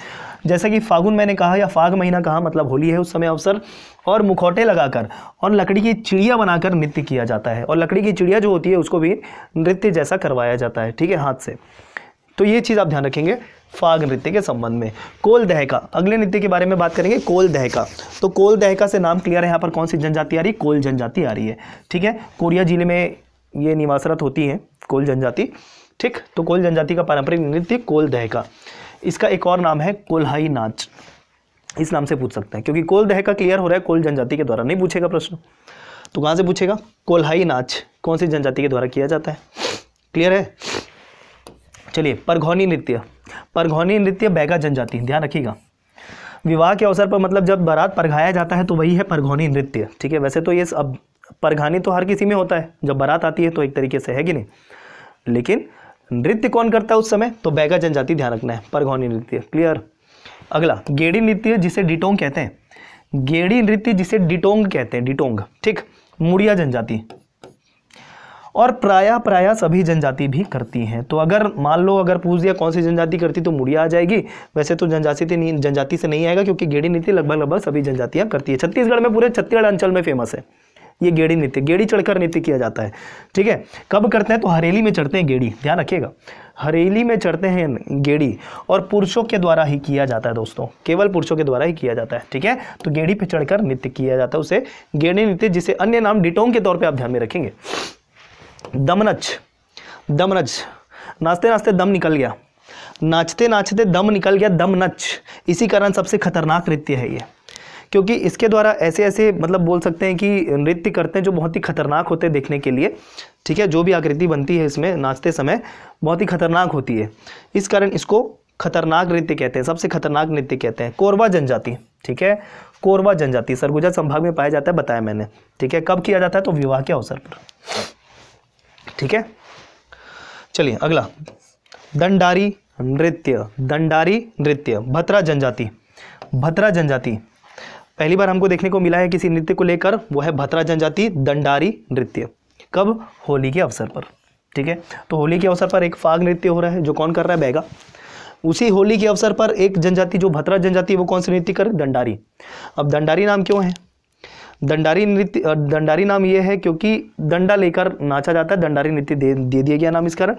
जैसे कि फागुन मैंने कहा या फाग महीना कहा, मतलब होली है उस समय अवसर, और मुखौटे लगाकर और लकड़ी की चिड़िया बनाकर नृत्य किया जाता है, और लकड़ी की चिड़िया जो होती है उसको भी नृत्य जैसा करवाया जाता है। ठीक है, हाथ से। तो ये चीज़ आप ध्यान रखेंगे फाग नृत्य के संबंध में। कोल दहका, अगले नृत्य के बारे में बात करेंगे, कोल दहका। तो कोल दहका से नाम क्लियर है, यहाँ पर कौन सी जनजाति आ रही है? कोल जनजाति आ रही है। ठीक है, कोरिया जिले में ये निवासरत होती है कोल जनजाति। ठीक, तो कोल जनजाति का पारंपरिक नृत्य कोल दहका। इसका एक और नाम है कोल्हाई नाच, इस नाम से पूछ सकते हैं, क्योंकि कोल दहका क्लियर हो रहा है कोल जनजाति के द्वारा, नहीं पूछेगा प्रश्न तो कहाँ से पूछेगा? कोल्हाई नाच कौन सी जनजाति के द्वारा किया जाता है? क्लियर है? चलिए, परघौनी नृत्य। परघौनी नृत्य बैगा जनजाति, ध्यान रखिएगा। विवाह के अवसर पर मतलब जब बारात परघाया जाता है तो वही है परघौनी नृत्य। ठीक है, वैसे तो ये अब परघानी तो हर किसी में होता है, जब बारात आती है तो एक तरीके से है कि नहीं, लेकिन नृत्य कौन करता है उस समय? तो बैगा जनजाति, ध्यान रखना है, परघौनी नृत्य। क्लियर? अगला, गेड़ी नृत्य जिसे डिटोंग कहते हैं। गेड़ी नृत्य जिसे डिटोंग कहते हैं, डिटोंग। ठीक, मुड़िया जनजाति, और प्रायः सभी जनजाति भी करती हैं। तो अगर मान लो अगर पूछ दिया कौन सी जनजाति करती तो मुड़िया आ जाएगी, वैसे तो जनजाति से नहीं आएगा, क्योंकि गेड़ी नृत्य लगभग सभी जनजातियां करती है। छत्तीसगढ़ में, पूरे छत्तीसगढ़ अंचल में फेमस है ये गेड़ी नृत्य। गेड़ी चढ़कर नृत्य किया जाता है। ठीक है, कब करते हैं? तो हरेली में चढ़ते हैं गेड़ी, ध्यान रखिएगा। हरेली में चढ़ते हैं गेड़ी, और पुरुषों के द्वारा ही किया जाता है दोस्तों, केवल पुरुषों के द्वारा ही किया जाता है। ठीक है, तो गेड़ी पे चढ़कर नृत्य किया जाता है, उसे गेड़ी नृत्य, जिसे अन्य नाम डिटोंग के तौर पे आप ध्यान में रखेंगे। दमनच, दमनच, नाचते नाचते दम निकल गया, नाचते नाचते दम निकल गया, दमनच। इसी कारण सबसे खतरनाक नृत्य है ये, क्योंकि इसके द्वारा ऐसे ऐसे मतलब बोल सकते हैं कि नृत्य करते हैं जो बहुत ही खतरनाक होते हैं देखने के लिए। ठीक है, जो भी आकृति बनती है इसमें नाचते समय बहुत ही खतरनाक होती है, इस कारण इसको खतरनाक नृत्य कहते हैं, सबसे खतरनाक नृत्य कहते हैं। कोरवा जनजाति, ठीक है, कोरवा जनजाति सरगुजा संभाग में पाया जाता है, बताया मैंने। ठीक है, कब किया जाता है? तो विवाह के अवसर पर। ठीक है, चलिए अगला, दंडारी नृत्य, दंडारी नृत्य, भतरा जनजाति, भतरा जनजाति पहली बार हमको देखने को मिला है किसी नृत्य को लेकर, वो है भतरा जनजाति दंडारी नृत्य। कब? होली के अवसर पर। ठीक है, तो होली के अवसर पर एक फाग नृत्य हो रहा है, जो कौन कर रहा है? बैगा। उसी होली के अवसर पर एक जनजाति जो भतरा जनजाति है वो कौन सी नृत्य कर? दंडारी। अब दंडारी नाम क्यों है? दंडारी नृत्य, दंडारी नाम ये है क्योंकि दंडा लेकर नाचा जाता है, दंडारी नृत्य दे दिया गया नाम इस कारण।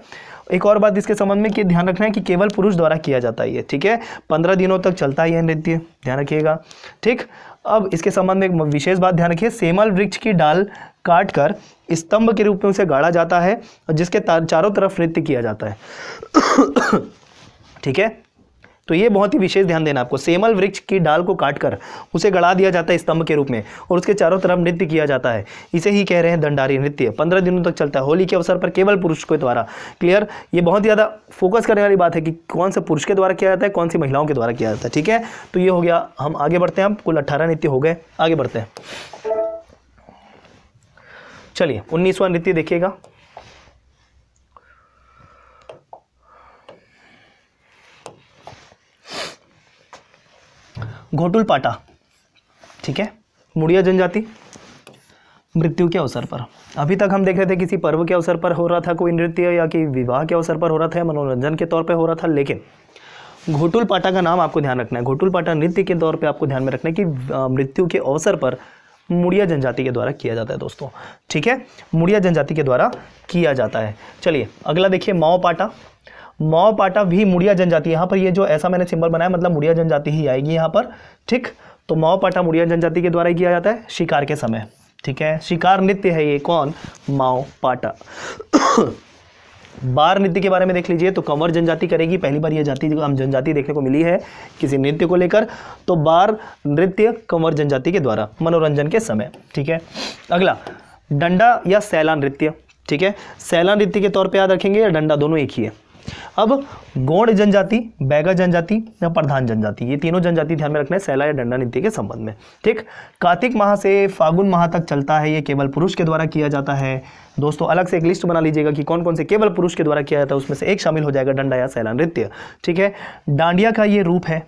एक और बात इसके संबंध में कि ध्यान रखना है कि केवल पुरुष द्वारा किया जाता है ये। ठीक है, 15 दिनों तक चलता है यह नृत्य, ध्यान रखिएगा। ठीक, अब इसके संबंध में एक विशेष बात ध्यान रखिए, सेमल वृक्ष की डाल काट कर स्तंभ के रूप में उसे गाड़ा जाता है और जिसके चारों तरफ नृत्य किया जाता है। ठीक है, तो ये बहुत ही विशेष ध्यान देना आपको, सेमल वृक्ष की डाल को काटकर उसे गड़ा दिया जाता है स्तंभ के रूप में और उसके चारों तरफ नृत्य किया जाता है, इसे ही कह रहे हैं दंडारी नृत्य। 15 दिनों तक चलता है, होली के अवसर पर केवल पुरुष के द्वारा। क्लियर, ये बहुत ज़्यादा फोकस करने वाली बात है कि कौन से पुरुष के द्वारा किया जाता है, कौन सी महिलाओं के द्वारा किया जाता है। ठीक है, तो ये हो गया, हम आगे बढ़ते हैं। हम कुल 18 नृत्य हो गए, आगे बढ़ते हैं। चलिए 19वां नृत्य देखिएगा, घोटुल पाटा। ठीक है, मुड़िया जनजाति, मृत्यु के अवसर पर। अभी तक हम देख रहे थे किसी पर्व के अवसर पर हो रहा था कोई नृत्य, या कि विवाह के अवसर पर हो रहा था, या मनोरंजन के तौर पे हो रहा था, लेकिन घोटुल पाटा का नाम आपको ध्यान रखना है। घोटुल पाटा नृत्य के तौर पे आपको ध्यान में रखना है कि मृत्यु के अवसर पर मुड़िया जनजाति के द्वारा किया जाता है दोस्तों। ठीक है, मुड़िया जनजाति के द्वारा किया जाता है। चलिए अगला देखिए, माओ पाटा। माओ पाटा भी मुड़िया जनजाति, यहाँ पर ये जो ऐसा मैंने सिंबल बनाया मतलब मुड़िया जनजाति ही आएगी यहाँ पर। ठीक, तो माओ पाटा मुड़िया जनजाति के द्वारा ही किया जाता है शिकार के समय। ठीक है, शिकार नृत्य है ये, कौन? माओ पाटा। बार नृत्य के बारे में देख लीजिए, तो कंवर जनजाति करेगी, पहली बार ये जाति हम जनजाति देखने को मिली है किसी नृत्य को लेकर, तो बार नृत्य कंवर जनजाति के द्वारा मनोरंजन के समय। ठीक है, अगला डंडा या सैला नृत्य। ठीक है, सैला नृत्य के तौर पे याद रखेंगे या डंडा, दोनों एक ही है। अब गौड़ जनजाति, बैगा जनजाति या प्रधान जनजाति, ये तीनों जनजाति ध्यान में रखना है सैला या डंडा नृत्य के संबंध में। ठीक, कार्तिक माह से फागुन माह तक चलता है, ये केवल पुरुष के द्वारा किया जाता है। दोस्तों अलग से एक लिस्ट बना लीजिएगा कि कौन कौन से केवल पुरुष के द्वारा किया जाता है, उसमें से एक शामिल हो जाएगा डंडा या सैला नृत्य। ठीक है, डांडिया का ये रूप है,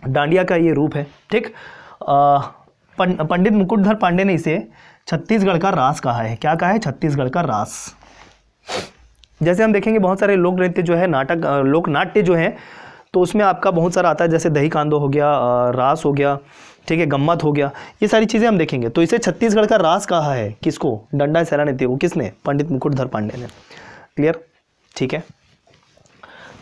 डांडिया का ये रूप है। ठीक, पंडित मुकुटधर पांडे ने इसे छत्तीसगढ़ का रास कहा है। क्या कहा है? छत्तीसगढ़ का रास। जैसे हम देखेंगे बहुत सारे लोक नृत्य जो है, नाटक लोक नाट्य जो है, तो उसमें आपका बहुत सारा आता है, जैसे दही कांदो हो गया, रास हो गया, ठीक है, गम्मत हो गया, ये सारी चीज़ें हम देखेंगे। तो इसे छत्तीसगढ़ का रास कहा है, किसको? डंडा सैला नृत्य को। किसने? पंडित मुकुटधर पांडे ने। क्लियर? ठीक है,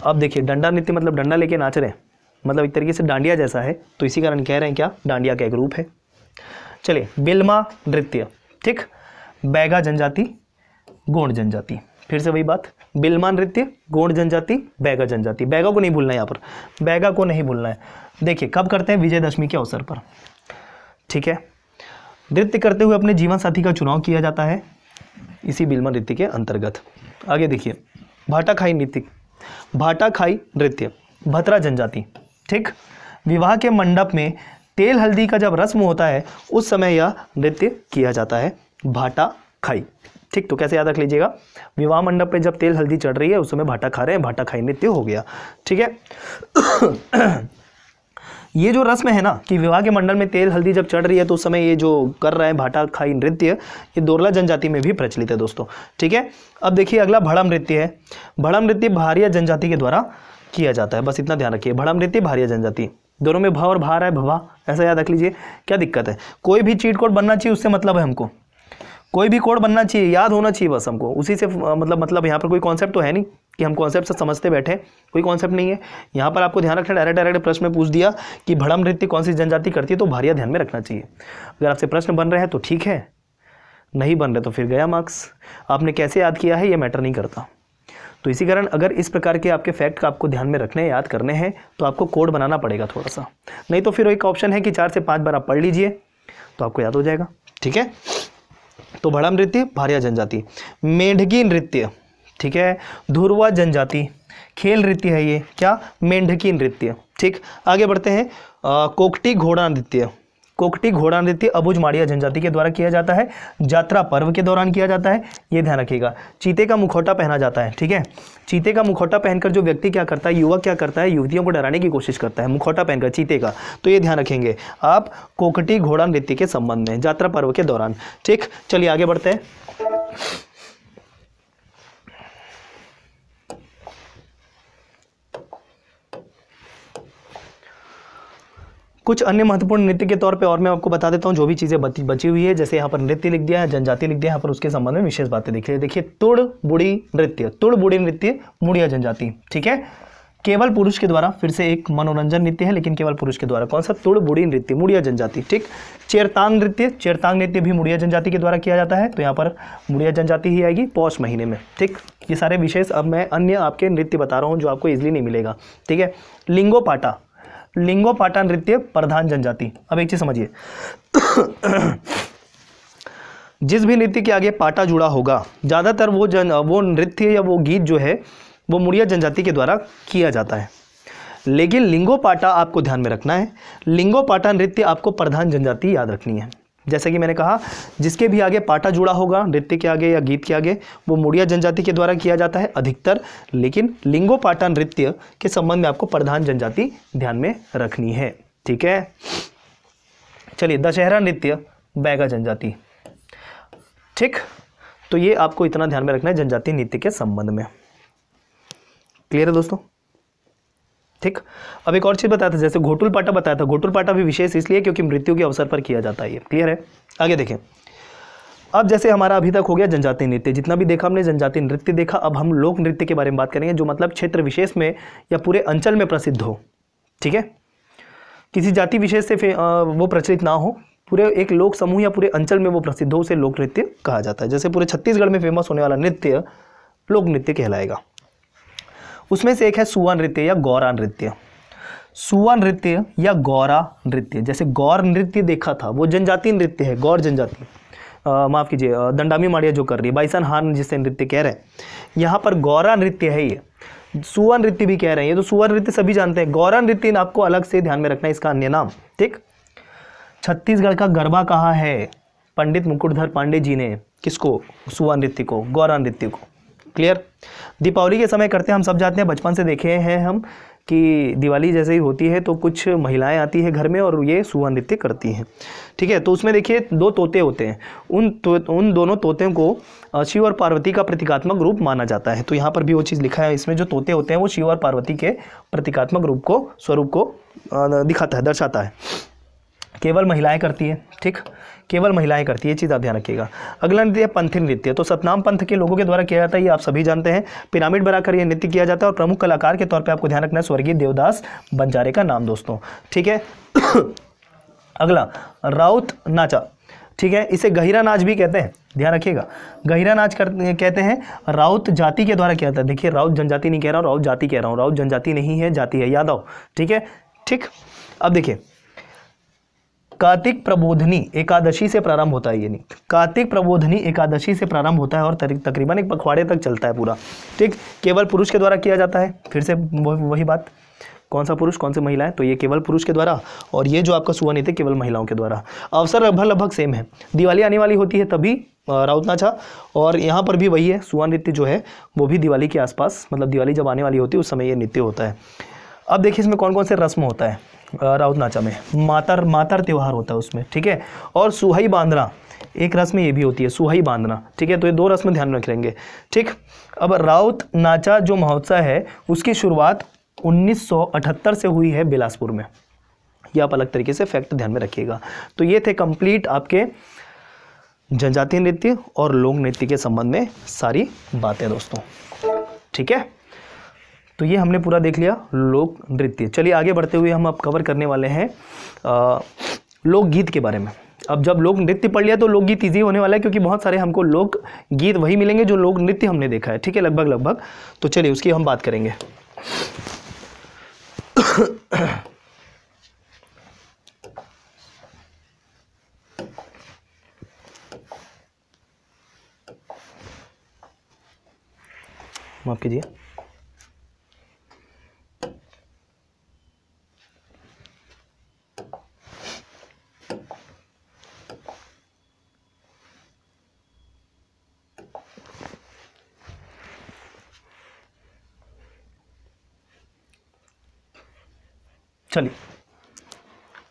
अब देखिए डंडा नृत्य मतलब डंडा लेके नाच रहे हैं, मतलब एक तरीके से डांडिया जैसा है, तो इसी कारण कह रहे हैं क्या? डांडिया का एक रूप है। चलिए बिल्मा नृत्य। ठीक, बैगा जनजाति, गोंड जनजाति, फिर से वही बात, बिल्मा नृत्य, गोंड जनजाति, बैगा जनजाति। बैगा को नहीं भूलना है, यहाँ पर बैगा को नहीं भूलना है। देखिए कब करते हैं? विजयदशमी के अवसर पर। ठीक है, नृत्य करते हुए अपने जीवन साथी का चुनाव किया जाता है इसी बिल्मा नृत्य के अंतर्गत। आगे देखिए भाटाखाई नृत्य, भाटाखाई नृत्य, भतरा जनजाति। ठीक, विवाह के मंडप में तेल हल्दी का जब रस्म होता है उस समय यह नृत्य किया जाता है, भाटाखाई। ठीक, तो कैसे याद रख लीजिएगा? विवाह मंडप पे जब तेल हल्दी चढ़ रही है उस समय भाटा खा रहे हैं, भाटाखाई नृत्य हो गया। ठीक है, ये जो रस्म है ना कि विवाह के मंडल में तेल हल्दी जब चढ़ रही है तो उस समय ये जो कर रहे हैं भाटाखाई नृत्य, ये दोरला जनजाति में भी प्रचलित है दोस्तों। ठीक है, अब देखिए अगला भड़म नृत्य है। भड़म नृत्य भारिया जनजाति के द्वारा किया जाता है, बस इतना ध्यान रखिए। भड़म नृत्य भारिया जनजाति, दोनों में भ और भा रहा है, भवा, ऐसा याद रख लीजिए। क्या दिक्कत है? कोई भी चीट कोड बनना चाहिए, उससे मतलब है हमको। कोई भी कोड बनना चाहिए, याद होना चाहिए बस हमको, उसी से मतलब यहाँ पर कोई कॉन्सेप्ट तो है नहीं कि हम कॉन्सेप्ट से समझते बैठे, कोई कॉन्सेप्ट नहीं है यहाँ पर। आपको ध्यान रखना, डायरेक्ट प्रश्न में पूछ दिया कि भड़म नृत्य कौन सी जनजाति करती है, तो भारिया ध्यान में रखना चाहिए। अगर आपसे प्रश्न बन रहे हैं तो ठीक है, नहीं बन रहे तो फिर गया मार्क्स। आपने कैसे याद किया है ये मैटर नहीं करता। तो इसी कारण अगर इस प्रकार के आपके फैक्ट आपको ध्यान में रखने, याद करने हैं, तो आपको कोड बनाना पड़ेगा थोड़ा सा, नहीं तो फिर एक ऑप्शन है कि 4 से 5 बार आप पढ़ लीजिए तो आपको याद हो जाएगा। ठीक है, तो भड़म नृत्य भारिया जनजाति। मेंढकी नृत्य, ठीक है, धुरवा जनजाति। खेल नृत्य है ये, क्या, मेंढकी नृत्य। ठीक, आगे बढ़ते हैं। कोकटी घोड़ा नृत्य। कोकटी घोड़ा नृत्य अबुझ माड़िया जनजाति के द्वारा किया जाता है, यात्रा पर्व के दौरान किया जाता है, ये ध्यान रखिएगा। चीते का मुखौटा पहना जाता है, ठीक है, चीते का मुखौटा पहनकर जो व्यक्ति क्या करता है, युवक क्या करता है, युवतियों को डराने की कोशिश करता है, मुखौटा पहनकर चीते का, तो ये ध्यान रखेंगे आप कोकटी घोड़ा नृत्य के संबंध में, यात्रा पर्व के दौरान। ठीक, चलिए आगे बढ़ते हैं। कुछ अन्य महत्वपूर्ण नृत्य के तौर पे और मैं आपको बता देता हूँ, जो भी चीज़ें बची हुई है, जैसे यहाँ पर नृत्य लिख दिया है, जनजाति लिख दिया है, यहाँ पर उसके संबंध में विशेष बातें देखिए। देखिए, तुड़ बुड़ी नृत्य, तुड़ बुड़ी नृत्य मुड़िया जनजाति, ठीक है, केवल पुरुष के द्वारा, फिर से एक मनोरंजन नृत्य है लेकिन केवल पुरुष के द्वारा। कौन सा, तुड़ बुड़ी नृत्य मुड़िया जनजाति। ठीक, चेरतांग नृत्य, चेरतांग नृत्य भी मुड़िया जनजाति के द्वारा किया जाता है, तो यहाँ पर मुड़िया जनजाति ही आएगी पौष महीने में। ठीक, ये सारे विशेष अब मैं अन्य आपके नृत्य बता रहा हूँ जो आपको इजिली नहीं मिलेगा। ठीक है, लिंगोपाटा, लिंगोपाटा नृत्य प्रधान जनजाति। अब एक चीज समझिए, जिस भी नृत्य के आगे पाटा जुड़ा होगा, ज्यादातर वो नृत्य या वो गीत जो है वो मुड़िया जनजाति के द्वारा किया जाता है। लेकिन लिंगोपाटा आपको ध्यान में रखना है, लिंगोपाटा नृत्य आपको प्रधान जनजाति याद रखनी है। जैसे कि मैंने कहा, जिसके भी आगे पाटा जुड़ा होगा नृत्य के आगे या गीत के आगे, वो मुड़िया जनजाति के द्वारा किया जाता है अधिकतर, लेकिन लिंगोपाटा नृत्य के संबंध में आपको प्रधान जनजाति ध्यान में रखनी है। ठीक है, चलिए, दशहरा नृत्य बैगा जनजाति। ठीक, तो ये आपको इतना ध्यान में रखना है जनजाति नृत्य के संबंध में। क्लियर है दोस्तों? ठीक, अब एक और चीज बताया था, जैसे घोटुल पाटा बताया था, घोटुल पाटा भी विशेष इसलिए क्योंकि मृत्यु के अवसर पर किया जाता है ये। क्लियर है? आगे देखें। अब जैसे हमारा अभी तक हो गया जनजाति नृत्य, जितना भी देखा हमने जनजाति नृत्य देखा, अब हम लोक नृत्य के बारे में बात करेंगे, जो मतलब क्षेत्र विशेष में या पूरे अंचल में प्रसिद्ध हो। ठीक है, किसी जाति विशेष से वो प्रचलित ना हो, पूरे एक लोक समूह या पूरे अंचल में वो प्रसिद्ध हो, उसे लोक नृत्य कहा जाता है। जैसे पूरे छत्तीसगढ़ में फेमस होने वाला नृत्य लोक नृत्य कहलाएगा। उसमें से एक है सुआ नृत्य या गौरा नृत्य। सुआ नृत्य या गौरा नृत्य, जैसे गौर नृत्य देखा था वो जनजाति नृत्य है, गौर जनजाति, माफ कीजिए, दंडामी माड़िया जो कर रही है, बाइसन हान जिसे नृत्य कह रहे हैं, यहाँ पर गौरा नृत्य है ये। सुआ नृत्य भी कह रहे हैं, ये तो सुआ नृत्य सभी जानते हैं, गौरा नृत्य आपको अलग से ध्यान में रखना है, इसका अन्य नाम। ठीक, छत्तीसगढ़ का गरबा कहा है पंडित मुकुटधर पांडे जी ने, किसको, सुआ नृत्य को, गौरा नृत्य को। क्लियर? दीपावली के समय करते हैं, हम सब जाते हैं, बचपन से देखे हैं हम कि दिवाली जैसे ही होती है तो कुछ महिलाएं आती है घर में और ये सुआ नृत्य करती हैं। ठीक है, तो उसमें देखिए 2 तोते होते हैं, उन दोनों तोतों को शिव और पार्वती का प्रतीकात्मक रूप माना जाता है। तो यहाँ पर भी वो चीज़ लिखा है, इसमें जो तोते होते हैं वो शिव और पार्वती के प्रतीकात्मक रूप को, स्वरूप को दिखाता है, दर्शाता है। केवल महिलाएं करती है। ठीक, केवल महिलाएं करती है, ये चीज़ आप ध्यान रखिएगा। अगला नृत्य है पंथी नृत्य, तो सतनाम पंथ के लोगों के द्वारा किया जाता है, ये आप सभी जानते हैं। पिरामिड बनाकर ये नृत्य किया जाता है और प्रमुख कलाकार के तौर पे आपको ध्यान रखना है स्वर्गीय देवदास बंजारे का नाम दोस्तों। ठीक है, अगला राउत नाचा। ठीक है, इसे गहिरा नाच भी कहते हैं, ध्यान रखिएगा, गहिरा नाच कहते हैं, राउत जाति के द्वारा किया जाता है। देखिए, राउत जनजाति नहीं कह रहा हूँ, राउत जाति कह रहा हूँ, राउत जनजाति नहीं है, जाति है, याद आओ। ठीक है, ठीक, अब देखिए, कार्तिक प्रबोधनी एकादशी से प्रारंभ होता है ये नृत्य, कार्तिक प्रबोधनी एकादशी से प्रारंभ होता है और तकरीबन एक पखवाड़े तक चलता है पूरा। ठीक, केवल पुरुष के द्वारा किया जाता है, फिर से वही बात, कौन सा पुरुष कौन सी महिलाएं, तो ये केवल पुरुष के द्वारा, और ये जो आपका सुआ नृत्य केवल महिलाओं के द्वारा। अवसर लगभग सेम है, दिवाली आने वाली होती है तभी राउत नाचा, और यहाँ पर भी वही है, सुआ नृत्य जो है वो भी दिवाली के आसपास, मतलब दिवाली जब आने वाली होती है उस समय ये नृत्य होता है। अब देखिए इसमें कौन कौन से रस्म होता है राउत नाचा में, मातर त्यौहार होता है उसमें। ठीक है, और सुहाई बांधना एक रस्म ये भी होती है, सुहाई बांधना। ठीक है, तो ये 2 रस्म ध्यान में रखेंगे। ठीक, अब राउत नाचा जो महोत्सव है उसकी शुरुआत 1978 से हुई है बिलासपुर में, ये आप अलग तरीके से फैक्ट ध्यान में रखिएगा। तो ये थे कंप्लीट आपके जनजातीय नृत्य और लोक नृत्य के संबंध में सारी बातें दोस्तों। ठीक है, तो ये हमने पूरा देख लिया लोक नृत्य। चलिए आगे बढ़ते हुए हम अब कवर करने वाले हैं लोकगीत के बारे में। अब जब लोक नृत्य पढ़ लिया तो लोकगीत ईजी होने वाला है, क्योंकि बहुत सारे हमको लोक गीत वही मिलेंगे जो लोक नृत्य हमने देखा है। ठीक है, लगभग। तो चलिए उसकी हम बात करेंगे। माफ कीजिए। चलिए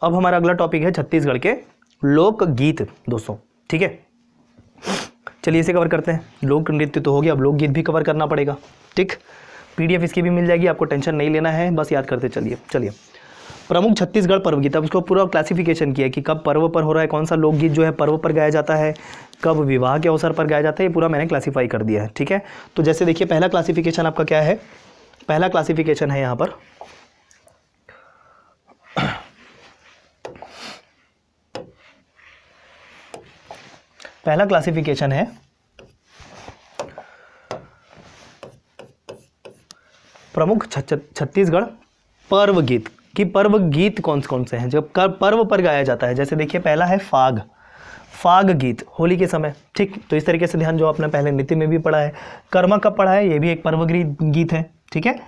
अब हमारा अगला टॉपिक है छत्तीसगढ़ के लोकगीत दोस्तों। ठीक है, चलिए इसे कवर करते हैं। लोक नृत्य तो हो गया, अब लोकगीत भी कवर करना पड़ेगा। ठीक, पीडीएफ इसकी भी मिल जाएगी, आपको टेंशन नहीं लेना है, बस याद करते चलिए। प्रमुख छत्तीसगढ़ पर्व गीत, अब उसको पूरा क्लासिफिकेशन किया कि कब पर्व पर हो रहा है, कौन सा लोकगीत जो है पर्व पर गाया जाता है, कब विवाह के अवसर पर गाया जाता है, ये पूरा मैंने क्लासीफाई कर दिया है। ठीक है, तो जैसे देखिए पहला क्लासिफिकेशन आपका क्या है, पहला क्लासिफिकेशन है यहाँ पर पहला क्लासिफिकेशन है प्रमुख छत्तीसगढ़ पर्व गीत कि पर्व गीत कौन कौन से हैं जब पर्व पर गाया जाता है। जैसे देखिए पहला है फाग गीत, होली के समय। ठीक, तो इस तरीके से ध्यान जो आपने पहले नृत्य में भी पढ़ा है। कर्मा कब पढ़ा है, ये भी एक पर्व गीत है। ठीक है,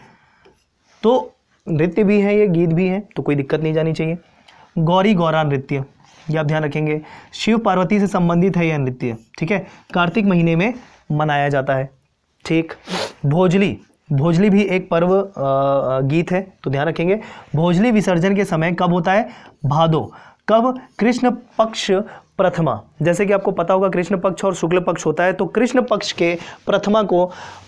तो नृत्य भी है, ये गीत भी है, तो कोई दिक्कत नहीं जानी चाहिए। गौरी गौरा नृत्य, ये आप ध्यान रखेंगे, शिव पार्वती से संबंधित है यह नृत्य। ठीक है, कार्तिक महीने में मनाया जाता है। ठीक, भोजली भी एक पर्व गीत है, तो ध्यान रखेंगे। भोजली विसर्जन के समय कब होता है, भादो, कब, कृष्ण पक्ष प्रथमा। जैसे कि आपको पता होगा कृष्ण पक्ष और शुक्ल पक्ष होता है, तो कृष्ण पक्ष के प्रथमा को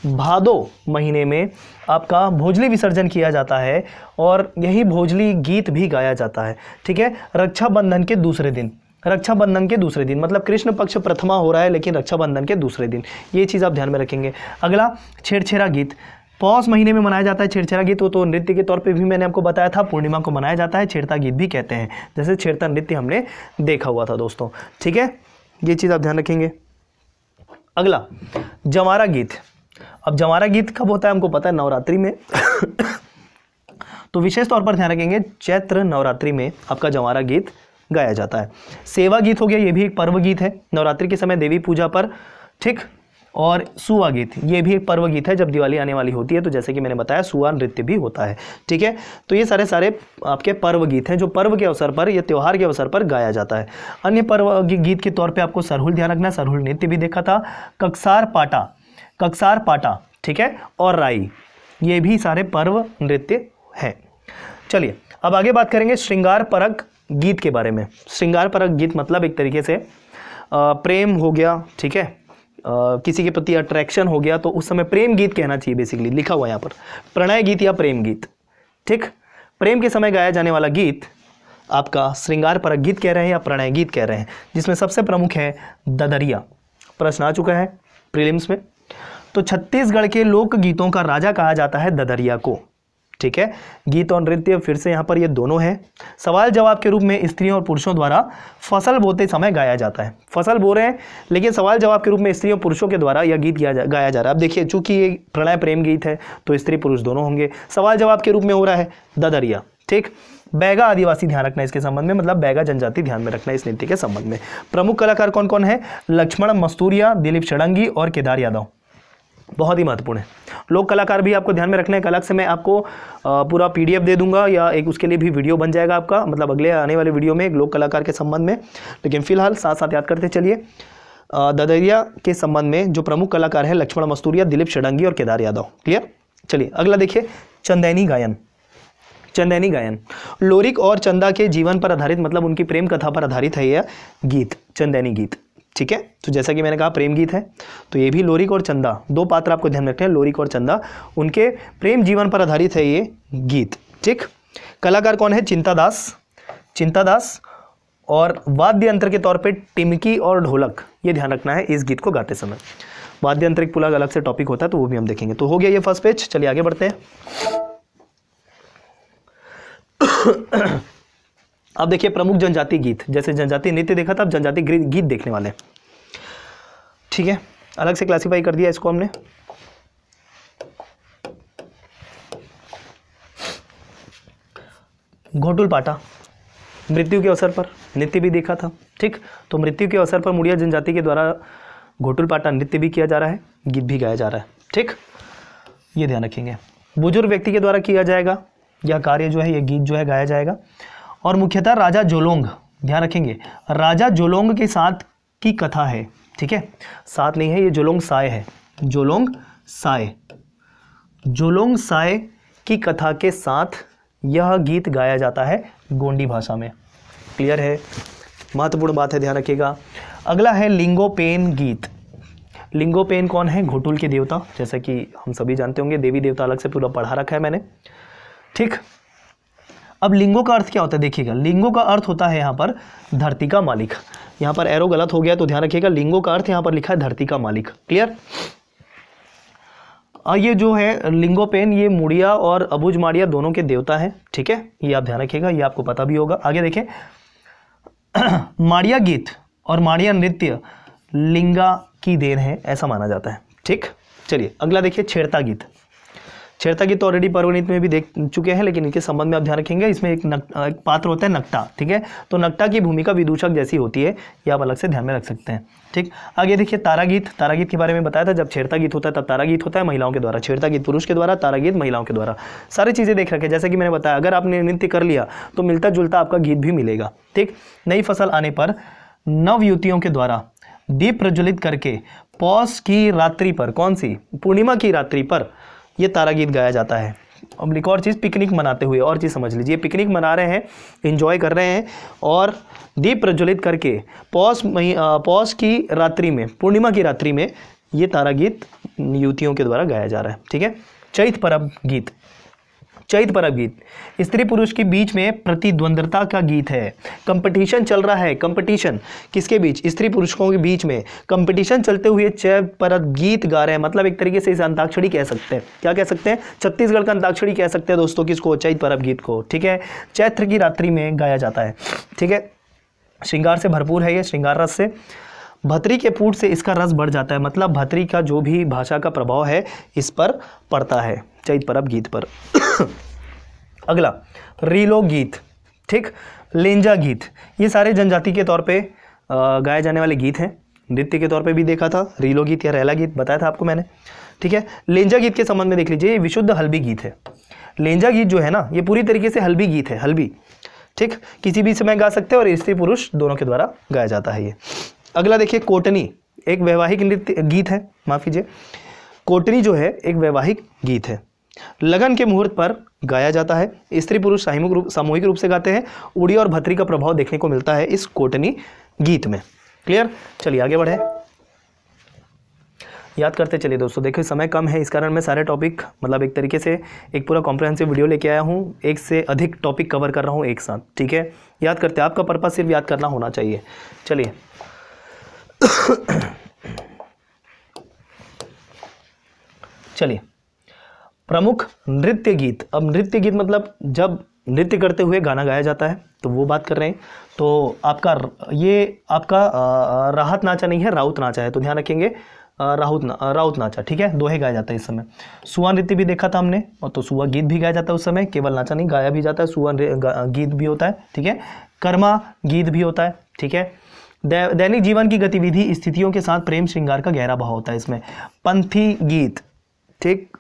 भादो महीने में आपका भोजली विसर्जन किया जाता है और यही भोजली गीत भी गाया जाता है। ठीक है, रक्षाबंधन के दूसरे दिन, मतलब कृष्ण पक्ष प्रथमा हो रहा है लेकिन रक्षाबंधन के दूसरे दिन, ये चीज़ आप ध्यान में रखेंगे। अगला छेड़छेरा गीत, पौष महीने में मनाया जाता है छेड़छेरा गीत, तो नृत्य के तौर पे भी मैंने आपको बताया था, पूर्णिमा को मनाया जाता है, छेड़ता गीत भी कहते हैं, जैसे छेड़ता नृत्य हमने देखा हुआ था दोस्तों। ठीक है, ये चीज़ आप ध्यान रखेंगे। अगला जंवारा गीत, अब जंवारा गीत कब होता है हमको पता है, नवरात्रि में तो विशेष तौर पर ध्यान रखेंगे चैत्र नवरात्रि में आपका जंवारा गीत गाया जाता है। सेवा गीत हो गया, ये भी एक पर्व गीत है नवरात्रि के समय देवी पूजा पर। ठीक, और सुआ गीत, ये भी एक पर्व गीत है जब दिवाली आने वाली होती है, तो जैसे कि मैंने बताया सुआ नृत्य भी होता है। ठीक है, तो ये सारे आपके पर्व गीत हैं जो पर्व के अवसर पर या त्यौहार के अवसर पर गाया जाता है। अन्य पर्व गीत के तौर पे आपको सरहुल ध्यान रखना है, सरहुल नृत्य भी देखा था, कक्सार पाटा, ठीक है, और राई, ये भी सारे पर्व नृत्य हैं। चलिए अब आगे बात करेंगे श्रृंगार परक गीत के बारे में। श्रृंगार परक गीत मतलब एक तरीके से प्रेम हो गया। ठीक है, किसी के प्रति अट्रैक्शन हो गया तो उस समय प्रेम गीत कहना चाहिए, बेसिकली लिखा हुआ है यहाँ पर प्रणय गीत या प्रेम गीत। ठीक, प्रेम के समय गाया जाने वाला गीत आपका श्रृंगार परक गीत कह रहे हैं या प्रणय गीत कह रहे हैं, जिसमें सबसे प्रमुख है ददरिया। प्रश्न आ चुका है प्रीलिम्स में, तो छत्तीसगढ़ के लोक गीतों का राजा कहा जाता है ददरिया को। ठीक है, गीत और नृत्य फिर से यहाँ पर ये दोनों हैं। सवाल जवाब के रूप में स्त्रियों और पुरुषों द्वारा फसल बोते समय गाया जाता है। फसल बो रहे हैं लेकिन सवाल जवाब के रूप में स्त्रियों पुरुषों के द्वारा यह गीत गाया जा रहा है। अब देखिए चूंकि ये प्रणय प्रेम गीत है तो स्त्री पुरुष दोनों होंगे। सवाल जवाब के रूप में हो रहा है ददरिया। ठीक, बैगा आदिवासी ध्यान रखना इसके संबंध में, मतलब बैगा जनजाति ध्यान में रखना इस नृत्य के संबंध में। प्रमुख कलाकार कौन कौन है, लक्ष्मण मस्तूरिया, दिलीप षडंगी और केदार यादव, बहुत ही महत्वपूर्ण है। लोक कलाकार भी आपको ध्यान में रखना है। अलग से मैं आपको पूरा पीडीएफ दे दूंगा या एक उसके लिए भी वीडियो बन जाएगा आपका, मतलब अगले आने वाले वीडियो में एक लोक कलाकार के संबंध में, लेकिन फिलहाल साथ साथ याद करते चलिए। ददरिया के संबंध में जो प्रमुख कलाकार है लक्ष्मण मस्तूरिया, दिलीप षडंगी और केदार यादव। क्लियर। चलिए अगला देखिए चंदैनी गायन लोरिक और चंदा के जीवन पर आधारित, मतलब उनकी प्रेम कथा पर आधारित है यह गीत, चंदैनी गीत। ठीक है, तो जैसा कि मैंने कहा प्रेम गीत है, तो ये भी लोरिक और चंदा, दो पात्र आपको ध्यान रखते हैं, लोरिक और चंदा, उनके प्रेम जीवन पर आधारित है ये गीत। ठीक, कलाकार कौन है, चिंतादास और वाद्य यंत्र के तौर पे टिमकी और ढोलक, ये ध्यान रखना है इस गीत को गाते समय। वाद्य यंत्र एक पूरा अलग से टॉपिक होता है, तो वो भी हम देखेंगे। तो हो गया ये फर्स्ट पेज, चलिए आगे बढ़ते हैं। अब देखिए प्रमुख जनजाति गीत, जैसे जनजाति नृत्य देखा था, अब जनजाति गीत देखने वाले हैं। ठीक है, अलग से क्लासिफाई कर दिया इसको हमने। घोटुल पाटा, मृत्यु के अवसर पर नृत्य भी देखा था। ठीक, तो मृत्यु के अवसर पर मुड़िया जनजाति के द्वारा घोटुल पाटा नृत्य भी किया जा रहा है, गीत भी गाया जा रहा है। ठीक, ये ध्यान रखेंगे। बुजुर्ग व्यक्ति के द्वारा किया जाएगा यह कार्य जो है, यह गीत जो है गाया जाएगा। और मुख्यतः राजा जोलोंग, ध्यान रखेंगे, राजा जोलोंग के साथ की कथा है। ठीक है, साथ नहीं है, ये जोलोंग साय है, जोलोंग साय, जोलोंग साय की कथा के साथ यह गीत गाया जाता है गोंडी भाषा में। क्लियर है, महत्वपूर्ण बात है, ध्यान रखिएगा। अगला है लिंगोपेन गीत। लिंगोपेन कौन है? घोटुल के देवता, जैसा कि हम सभी जानते होंगे, देवी देवता अलग से पूरा पढ़ा रखा है मैंने। ठीक, अब लिंगो का अर्थ क्या होता है देखिएगा। लिंगो का अर्थ होता है यहाँ पर धरती का मालिक। यहाँ पर एरो गलत हो गया तो ध्यान रखिएगा, लिंगो का अर्थ यहाँ पर लिखा है धरती का मालिक। क्लियर। और ये जो है लिंगोपेन, ये मुड़िया और अबुझ माड़िया दोनों के देवता हैं। ठीक है, ये आप ध्यान रखिएगा, ये आपको पता भी होगा। आगे देखें, माड़िया गीत और माड़िया नृत्य लिंगा की देन है, ऐसा माना जाता है। ठीक, चलिए अगला देखिए, छेड़ता गीत। छेड़ता गीत तो ऑलरेडी पर्वनीत में भी देख चुके हैं, लेकिन इनके संबंध में आप ध्यान रखेंगे। इसमें एक पात्र होता है नकटा। ठीक है, तो नकटा की भूमिका विदूषक जैसी होती है, ये आप अलग से ध्यान में रख सकते हैं। ठीक, आगे देखिए तारा गीत। तारा गीत के बारे में बताया था, जब छेड़ता गीत होता है तब तारा गीत होता है महिलाओं के द्वारा, छेड़ता गीत पुरुष के द्वारा, तारा गीत महिलाओं के द्वारा। सारी चीज़ें देख रखे, जैसे कि मैंने बताया, अगर आपने नृत्य कर लिया तो मिलता जुलता आपका गीत भी मिलेगा। ठीक, नई फसल आने पर नव युवतियों के द्वारा दीप प्रज्वलित करके पौष की रात्रि पर, कौन सी? पूर्णिमा की रात्रि पर ये तारा गीत गाया जाता है। अब एक और चीज़, पिकनिक मनाते हुए, और चीज़ समझ लीजिए, पिकनिक मना रहे हैं, एंजॉय कर रहे हैं, और दीप प्रज्वलित करके पौष की रात्रि में, पूर्णिमा की रात्रि में ये तारा गीत युवतियों के द्वारा गाया जा रहा है। ठीक है, चैत परब गीत। चैत परब गीत स्त्री पुरुष के बीच में प्रतिद्वंद्वता का गीत है। कंपटीशन चल रहा है, कंपटीशन किसके बीच? स्त्री पुरुषों के बीच में कंपटीशन चलते हुए चैत परब गीत गा रहे हैं। मतलब एक तरीके से इसे अंताक्षरी कह सकते हैं। क्या कह सकते हैं? छत्तीसगढ़ का अंताक्षरी कह सकते हैं दोस्तों, किसको? चैत परब गीत को। ठीक है, चैत्र की रात्रि में गाया जाता है। ठीक है, श्रृंगार से भरपूर है ये, श्रृंगार रस से। भतरी के फूट से इसका रस बढ़ जाता है, मतलब भतरी का जो भी भाषा का प्रभाव है इस पर पड़ता है, चैत परब गीत पर। अगला रीलो गीत। ठीक, लेंजा गीत, ये सारे जनजाति के तौर पे गाए जाने वाले गीत हैं। नृत्य के तौर पे भी देखा था, रीलो गीत या रैला गीत बताया था आपको मैंने। ठीक है, लेंजा गीत के संबंध में देख लीजिए, ये विशुद्ध हल्बी गीत है। लेंजा गीत जो है ना, ये पूरी तरीके से हल्बी गीत है, हल्बी। ठीक, किसी भी समय गा सकते हैं और स्त्री पुरुष दोनों के द्वारा गाया जाता है ये। अगला देखिए, कोटनी, एक वैवाहिक नृत्य गीत है, माफ कीजिए, कोटनी जो है एक वैवाहिक गीत है। लगन के मुहूर्त पर गाया जाता है, स्त्री पुरुष सामूहिक रूप से गाते हैं। उड़ी और भतरी का प्रभाव देखने को मिलता है इस कोटनी गीत में। क्लियर, चलिए आगे बढ़े, याद करते चलिए दोस्तों। देखिए समय कम है, इस कारण मैं सारे टॉपिक, मतलब एक तरीके से एक पूरा कॉम्प्रिहेंसिव वीडियो लेके आया हूँ, एक से अधिक टॉपिक कवर कर रहा हूँ एक साथ। ठीक है, याद करते, आपका पर्पस सिर्फ याद करना होना चाहिए। चलिए चलिए, प्रमुख नृत्य गीत। अब नृत्य गीत मतलब जब नृत्य करते हुए गाना गाया जाता है, तो वो बात कर रहे हैं। तो आपका ये आपका राहत नाचा नहीं है, राउत नाचा है, तो ध्यान रखेंगे, राउत नाचा। ठीक है, दोहे गाया जाता है इस समय। सुआ नृत्य भी देखा था हमने, और तो सुआ गीत भी गाया जाता है उस समय, केवल नाचा नहीं गाया भी जाता है, सुआ गीत भी होता है। ठीक है, कर्मा गीत भी होता है। ठीक है, दैनिक जीवन की गतिविधि स्थितियों के साथ प्रेम श्रृंगार का गहरा भाव होता है इसमें। पंथी गीत। ठीक,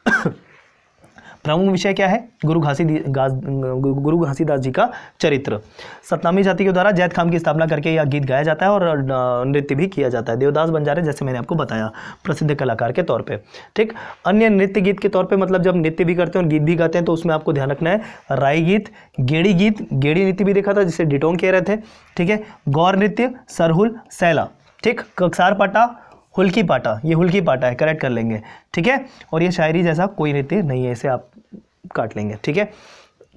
प्रमुख विषय क्या है? गुरु घासीदास जी का चरित्र। सतनामी जाति के द्वारा जैत खाम की स्थापना करके यह गीत गाया जाता है और नृत्य भी किया जाता है। देवदास बंजारे, जैसे मैंने आपको बताया, प्रसिद्ध कलाकार के तौर पे। ठीक, अन्य नृत्य गीत के तौर पे, मतलब जब नृत्य भी करते हैं और गीत भी गाते हैं, तो उसमें आपको ध्यान रखना है राई गीत, गेड़ी गीत, गेड़ी नृत्य भी देखा था जिसे डिटोंग कह रहे थे। ठीक है, गौर नृत्य, सरहुल, सैला। ठीक, कक्सार पाटा, हुल्की पाटा, ये हुल्की पाटा है, करेक्ट कर लेंगे। ठीक है, और ये शायरी जैसा कोई नृत्य नहीं है, इसे आप काट लेंगे। ठीक है,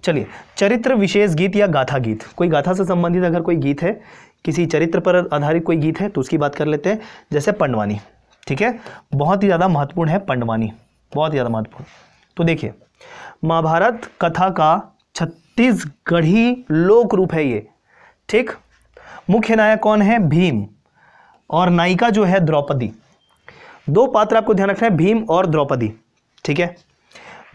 चलिए, चरित्र विशेष गीत या गाथा गीत, कोई गाथा से संबंधित अगर कोई गीत है, किसी चरित्र पर आधारित कोई गीत है तो उसकी बात कर लेते हैं। जैसे पंडवानी, ठीक है, बहुत ही ज़्यादा महत्वपूर्ण है पंडवानी, बहुत ही ज़्यादा महत्वपूर्ण। तो देखिए, महाभारत कथा का छत्तीसगढ़ी लोक रूप है ये, ठीक। मुख्य नायक कौन है? भीम, और नायिका जो है द्रौपदी। दो पात्र आपको ध्यान रखना है, भीम और द्रौपदी, ठीक है।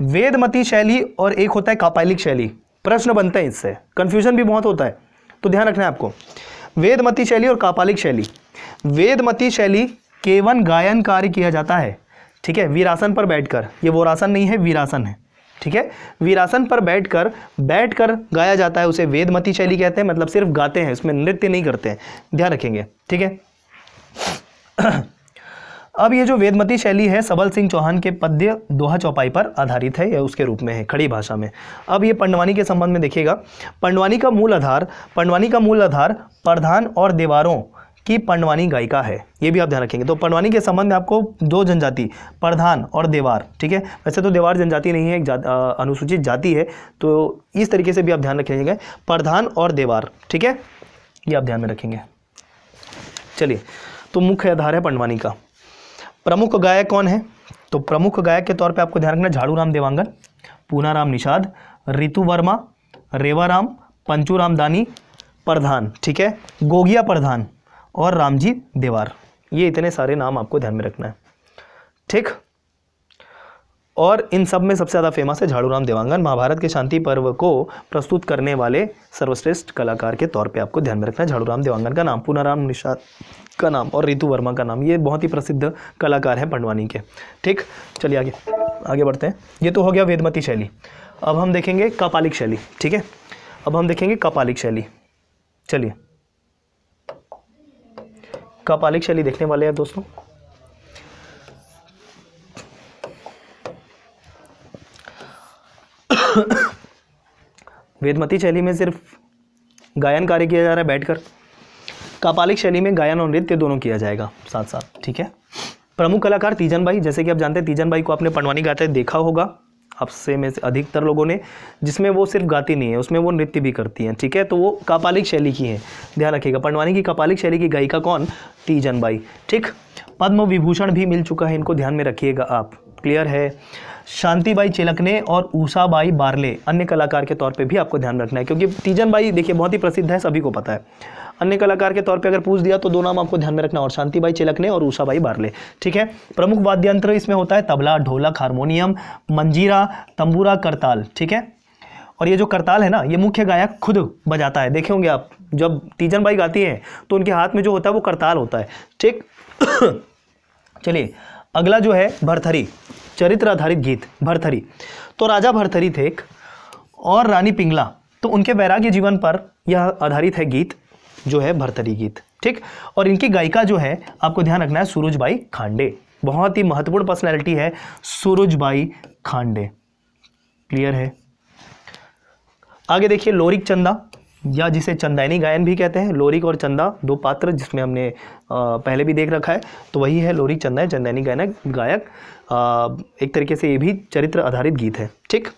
वेदमती शैली और एक होता है कापालिक शैली। प्रश्न बनते हैं इससे, कंफ्यूजन भी बहुत होता है, तो ध्यान रखना है आपको। वेदमती शैली और कापालिक शैली। वेदमती शैली केवल गायन कार्य किया जाता है, ठीक है, वीरासन पर बैठकर। ये वोरासन नहीं है, वीरासन है, ठीक है। वीरासन पर बैठकर गाया जाता है, उसे वेदमती शैली कहते हैं। मतलब सिर्फ गाते हैं, उसमें नृत्य नहीं करते हैं, ध्यान रखेंगे, ठीक है। अब ये जो वेदमती शैली है सबल सिंह चौहान के पद्य दोहा चौपाई पर आधारित है, या उसके रूप में है खड़ी भाषा में। अब ये पंडवानी के संबंध में देखिएगा। पंडवानी का मूल आधार प्रधान और देवारों की पंडवानी गायिका है, ये भी आप ध्यान रखेंगे। तो पंडवानी के संबंध में आपको दो जनजाति, प्रधान और देवार, ठीक है। वैसे तो देवार जनजाति नहीं है, एक अनुसूचित जाति है, तो इस तरीके से भी आप ध्यान रखेंगे, प्रधान और देवार, ठीक है, ये आप ध्यान में रखेंगे। चलिए, तो मुख्य आधार है पंडवानी का। प्रमुख गायक कौन है? तो प्रमुख गायक के तौर पे आपको ध्यान रखना, झाड़ूराम देवांगन, पूनाराम निषाद, ऋतु वर्मा, रेवाराम, पंचूराम दानी, प्रधान, ठीक है, गोगिया प्रधान और रामजी देवार। ये इतने सारे नाम आपको ध्यान में रखना है, ठीक। और इन सब में सबसे ज़्यादा फेमस है झाड़ूराम देवांगन। महाभारत के शांति पर्व को प्रस्तुत करने वाले सर्वश्रेष्ठ कलाकार के तौर पे आपको ध्यान में रखना है झाड़ूराम देवांगन का नाम, पूनाराम निषाद का नाम और ऋतु वर्मा का नाम। ये बहुत ही प्रसिद्ध कलाकार हैं पंडवानी के, ठीक। चलिए आगे बढ़ते हैं। ये तो हो गया वेदमती शैली। अब हम देखेंगे कापालिक शैली, ठीक है। अब हम देखेंगे कापालिक शैली। चलिए, कापालिक शैली देखने वाले हैं दोस्तों। वेदमती शैली में सिर्फ गायन कार्य किया जा रहा है बैठकर। कापालिक शैली में गायन और नृत्य दोनों किया जाएगा साथ साथ, ठीक है। प्रमुख कलाकार तीजन बाई, जैसे कि आप जानते हैं तीजन बाई को आपने पंडवानी गाते देखा होगा आपसे में से अधिकतर लोगों ने, जिसमें वो सिर्फ गाती नहीं है, उसमें वो नृत्य भी करती हैं, ठीक है। तो वो कापालिक शैली की हैं, ध्यान रखिएगा। पंडवानी की कापालिक शैली की गायिका कौन? तीजन बाई, ठीक। पद्म विभूषण भी मिल चुका है, इनको ध्यान में रखिएगा आप, क्लियर है। शांतिबाई चिलकने और उषाबाई बारले अन्य कलाकार के तौर पे भी आपको ध्यान रखना है, क्योंकि तीजन बाई देखिए बहुत ही प्रसिद्ध है, सभी को पता है। अन्य कलाकार के तौर पे अगर पूछ दिया तो दो नाम आपको ध्यान में रखना, और शांतिबाई चिलकने और उषाबाई बारले, ठीक है। प्रमुख वाद्य यंत्र इसमें होता है तबला, ढोलक, हारमोनियम, मंजीरा, तंबूरा, करताल, ठीक है। और ये जो करताल है ना, ये मुख्य गायक खुद बजाता है। देखे होंगे आप, जब तीजन बाई गाती हैं तो उनके हाथ में जो होता है वो करताल होता है, ठीक। चलिए, अगला जो है भरथरी, चरित्र आधारित गीत भरथरी। तो राजा भरथरी थे एक, और रानी पिंगला, तो उनके वैराग्य जीवन पर यह आधारित है गीत, जो है भरथरी गीत, ठीक। और इनकी गायिका जो है आपको ध्यान रखना है सूरजबाई खांडे, बहुत ही महत्वपूर्ण पर्सनैलिटी है सूरजबाई खांडे, क्लियर है। आगे देखिए लोरिक चंदा, या जिसे चंदैनी गायन भी कहते हैं। लोरिक और चंदा दो पात्र जिसमें हमने पहले भी देख रखा है, तो वही है लोरिक चंदा है, चंदैनी गायक। एक तरीके से ये भी चरित्र आधारित गीत है, ठीक।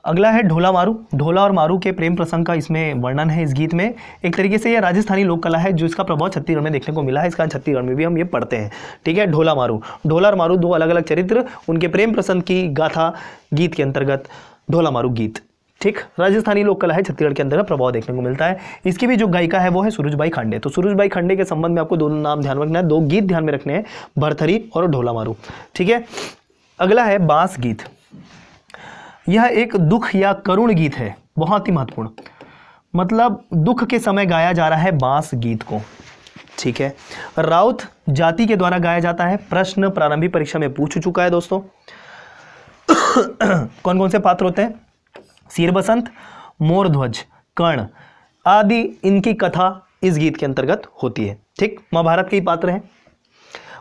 अगला है ढोला मारू। ढोला और मारू के प्रेम प्रसंग का इसमें वर्णन है इस गीत में। एक तरीके से ये राजस्थानी लोक कला है, जो इसका प्रभाव छत्तीसगढ़ में देखने को मिला है, इसका छत्तीसगढ़ में भी हम ये पढ़ते हैं, ठीक है। ढोला मारू, ढोला और मारू दो अलग अलग चरित्र, उनके प्रेम प्रसंग की गाथा गीत के अंतर्गत ढोला मारू गीत, ठीक। राजस्थानी लोक कला है, छत्तीसगढ़ के अंदर प्रभाव देखने को मिलता है। इसकी भी जो गायिका है वो है सूरजबाई खांडे। तो सूरजबाई खांडे के संबंध में आपको दोनों नाम ध्यान रखना है, दो गीत ध्यान में रखने हैं, भरथरी और ढोला मारू, ठीक है। अगला है बांस गीत। यह एक दुख या करुण गीत है, बहुत ही महत्वपूर्ण, मतलब दुख के समय गाया जा रहा है बांस गीत को, ठीक है। राउत जाति के द्वारा गाया जाता है। प्रश्न प्रारंभिक परीक्षा में पूछ चुका है दोस्तों। कौन कौन से पात्र होते हैं? शीरबसंत, मोरध्वज, कर्ण आदि, इनकी कथा इस गीत के अंतर्गत होती है, ठीक। महाभारत के ही पात्र हैं।